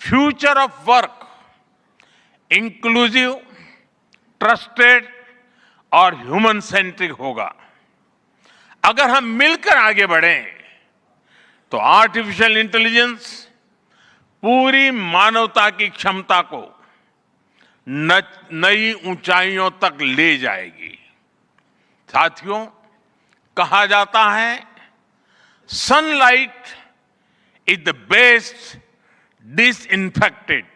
future of work inclusive, trusted और ह्यूमन सेंट्रिक होगा। अगर हम मिलकर आगे बढ़ें तो आर्टिफिशियल इंटेलिजेंस पूरी मानवता की क्षमता को नई ऊंचाइयों तक ले जाएगी। साथियों, कहा जाता है sunlight is the best disinfected,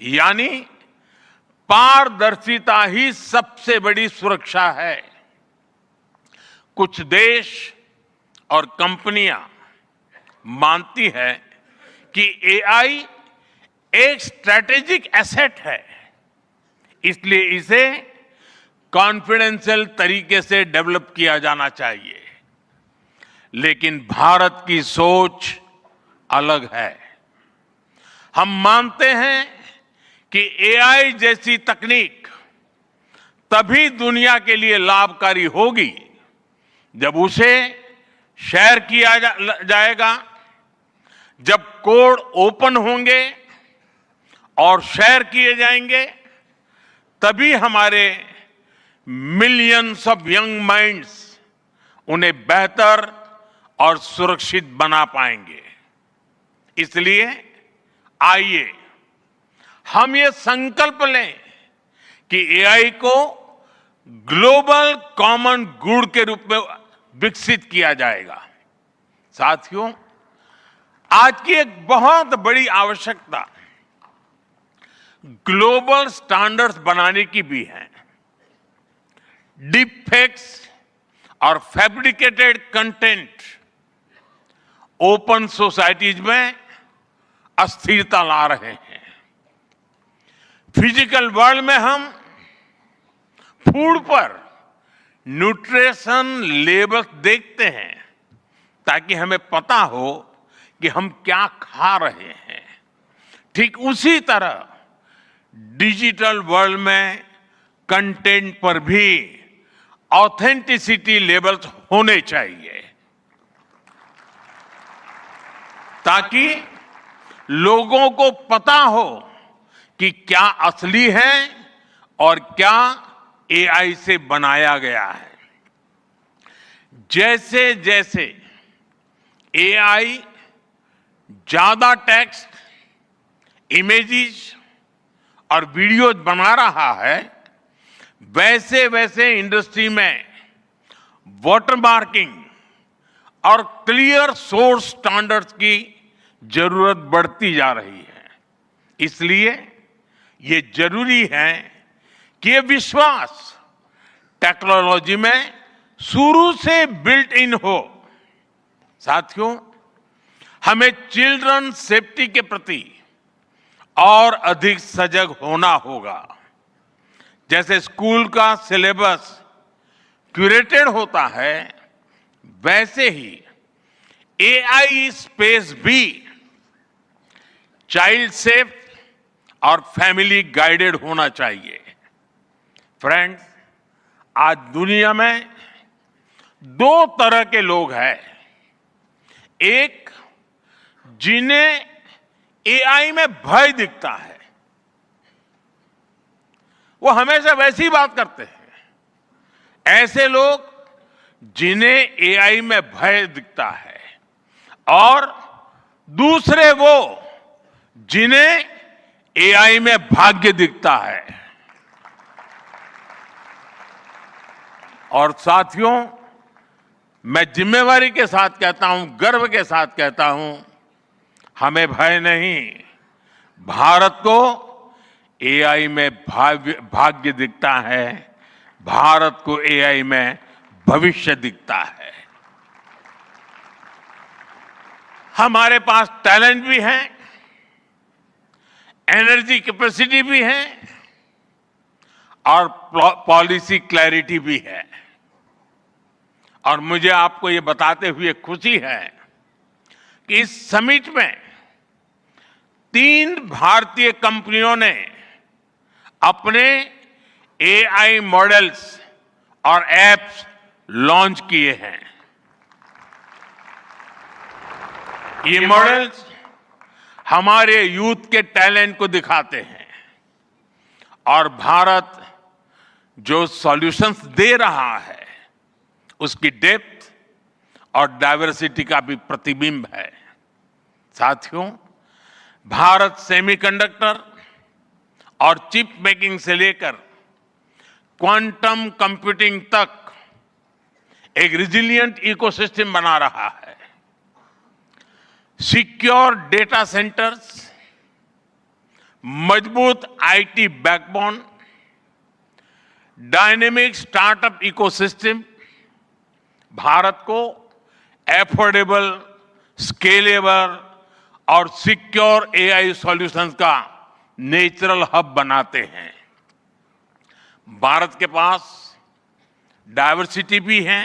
यानी पारदर्शिता ही सबसे बड़ी सुरक्षा है। कुछ देश और कंपनियां मानती है कि एआई एक स्ट्रैटेजिक एसेट है, इसलिए इसे कॉन्फिडेंशियल तरीके से डेवलप किया जाना चाहिए। लेकिन भारत की सोच अलग है। हम मानते हैं कि एआई जैसी तकनीक तभी दुनिया के लिए लाभकारी होगी जब उसे शेयर किया जाएगा, जब कोड ओपन होंगे और शेयर किए जाएंगे, तभी हमारे मिलियंस ऑफ यंग माइंड्स उन्हें बेहतर और सुरक्षित बना पाएंगे। इसलिए आइए हम ये संकल्प लें कि एआई को ग्लोबल कॉमन गुड के रूप में विकसित किया जाएगा। साथियों, आज की एक बहुत बड़ी आवश्यकता ग्लोबल स्टैंडर्ड्स बनाने की भी है। डीप फेक्स और फैब्रिकेटेड कंटेंट ओपन सोसाइटीज में अस्थिरता ला रहे हैं। फिजिकल वर्ल्ड में हम फूड पर न्यूट्रिशन लेबल देखते हैं ताकि हमें पता हो कि हम क्या खा रहे हैं। ठीक उसी तरह डिजिटल वर्ल्ड में कंटेंट पर भी ऑथेंटिसिटी लेवल्स होने चाहिए ताकि लोगों को पता हो कि क्या असली है और क्या एआई से बनाया गया है। जैसे जैसे एआई ज्यादा टेक्स्ट, इमेजेस और वीडियोज बना रहा है, वैसे वैसे इंडस्ट्री में वाटरमार्किंग और क्लियर सोर्स स्टैंडर्ड्स की जरूरत बढ़ती जा रही है। इसलिए ये जरूरी है कि ये विश्वास टेक्नोलॉजी में शुरू से बिल्ट इन हो। साथियों, हमें चिल्ड्रन सेफ्टी के प्रति और अधिक सजग होना होगा। जैसे स्कूल का सिलेबस क्यूरेटेड होता है, वैसे ही एआई स्पेस भी चाइल्ड सेफ और फैमिली गाइडेड होना चाहिए। फ्रेंड्स, आज दुनिया में दो तरह के लोग हैं। एक, जिन्हें एआई में भय दिखता है, वो हमेशा वैसी बात करते हैं। ऐसे लोग जिन्हें एआई में भय दिखता है, और दूसरे वो जिन्हें एआई में भाग्य दिखता है। और साथियों, मैं जिम्मेवारी के साथ कहता हूं, गर्व के साथ कहता हूं हमें भय नहीं, भारत को एआई में भाग्य दिखता है, भारत को एआई में भविष्य दिखता है। हमारे पास टैलेंट भी है, एनर्जी कैपेसिटी भी है और पॉलिसी क्लैरिटी भी है। और मुझे आपको ये बताते हुए खुशी है कि इस समिट में 3 भारतीय कंपनियों ने अपने एआई मॉडल्स और एप्स लॉन्च किए हैं। ये मॉडल्स हमारे यूथ के टैलेंट को दिखाते हैं और भारत जो सॉल्यूशंस दे रहा है उसकी डेप्थ और डाइवर्सिटी का भी प्रतिबिंब है। साथियों, भारत सेमीकंडक्टर और चिप मेकिंग से लेकर क्वांटम कंप्यूटिंग तक एक रिजिलिएंट इकोसिस्टम बना रहा है। सिक्योर डेटा सेंटर्स, मजबूत IT backbone, dynamic startup ecosystem Bharat को एफोर्डेबल, स्केलेबल और सिक्योर एआई सॉल्यूशंस का नेचुरल हब बनाते हैं। भारत के पास डाइवर्सिटी भी है,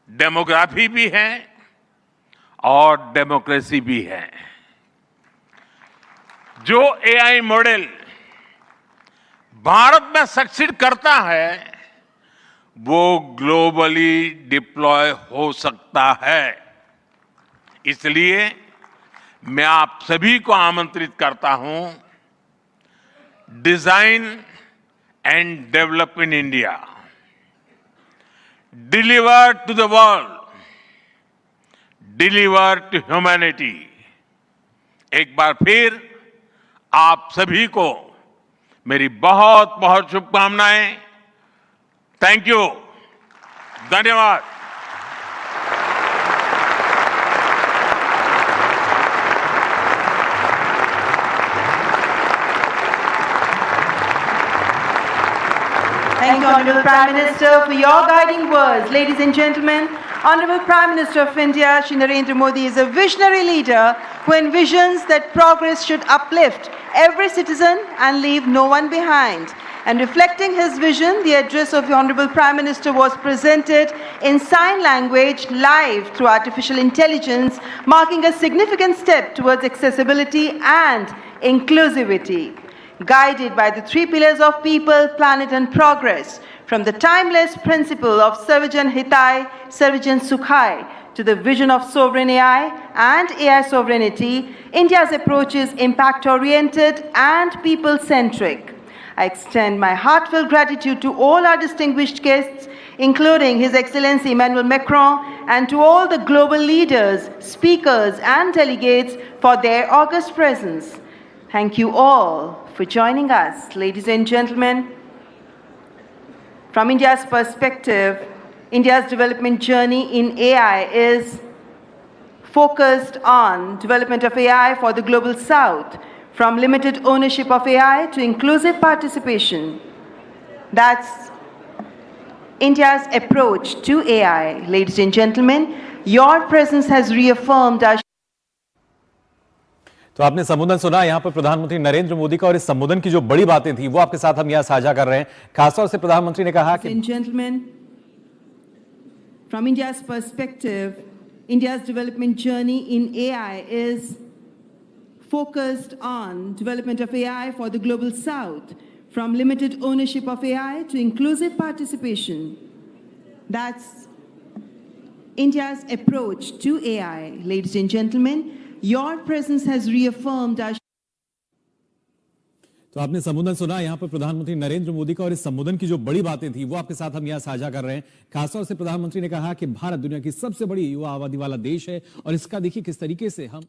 डेमोग्राफी भी है और डेमोक्रेसी भी है। जो एआई मॉडल भारत में सक्सीड करता है वो ग्लोबली डिप्लॉय हो सकता है। इसलिए मैं आप सभी को आमंत्रित करता हूं, design and develop in India, deliver to the world, deliver to humanity. एक बार फिर आप सभी को मेरी बहुत बहुत शुभकामनाएं। थैंक यू, धन्यवाद। Thank you, Honorable Prime Minister, for your guiding words. Ladies and gentlemen, Honorable Prime Minister of India, Shri Narendra Modi, is a visionary leader who envisions that progress should uplift every citizen and leave no one behind. And reflecting his vision, the address of the Honorable Prime Minister was presented in sign language live through artificial intelligence, marking a significant step towards accessibility and inclusivity. Guided by the 3 pillars of people, planet and progress, from the timeless principle of Sarvajan Hitai, Sarvajan Sukhai, to the vision of sovereign AI and AI sovereignty, India's approach is impact-oriented and people-centric. I extend my heartfelt gratitude to all our distinguished guests, including His Excellency Emmanuel Macron, and to all the global leaders, speakers and delegates for their august presence. Thank you all for joining us. Ladies and gentlemen, from India's perspective, India's development journey in AI is focused on development of AI for the global south, from limited ownership of AI to inclusive participation. That's India's approach to AI. Ladies and gentlemen, your presence has reaffirmed our तो आपने संबोधन सुना यहां पर प्रधानमंत्री नरेंद्र मोदी का, और इस संबोधन की जो बड़ी बातें थी वो आपके साथ हम यहां साझा कर रहे हैं। खासतौर से प्रधानमंत्री ने कहा कि gentlemen, from India's perspective, India's development journey in AI is focused on development of AI for the global south, from limited ownership of AI to inclusive participation. That's India's approach to AI. Ladies and gentlemen, your presence has reaffirmed our तो आपने संबोधन सुना यहां पर प्रधानमंत्री नरेंद्र मोदी का, और इस संबोधन की जो बड़ी बातें थी वो आपके साथ हम यहां साझा कर रहे हैं। खासतौर से प्रधानमंत्री ने कहा कि भारत दुनिया की सबसे बड़ी युवा आबादी वाला देश है और इसका देखिए किस तरीके से हम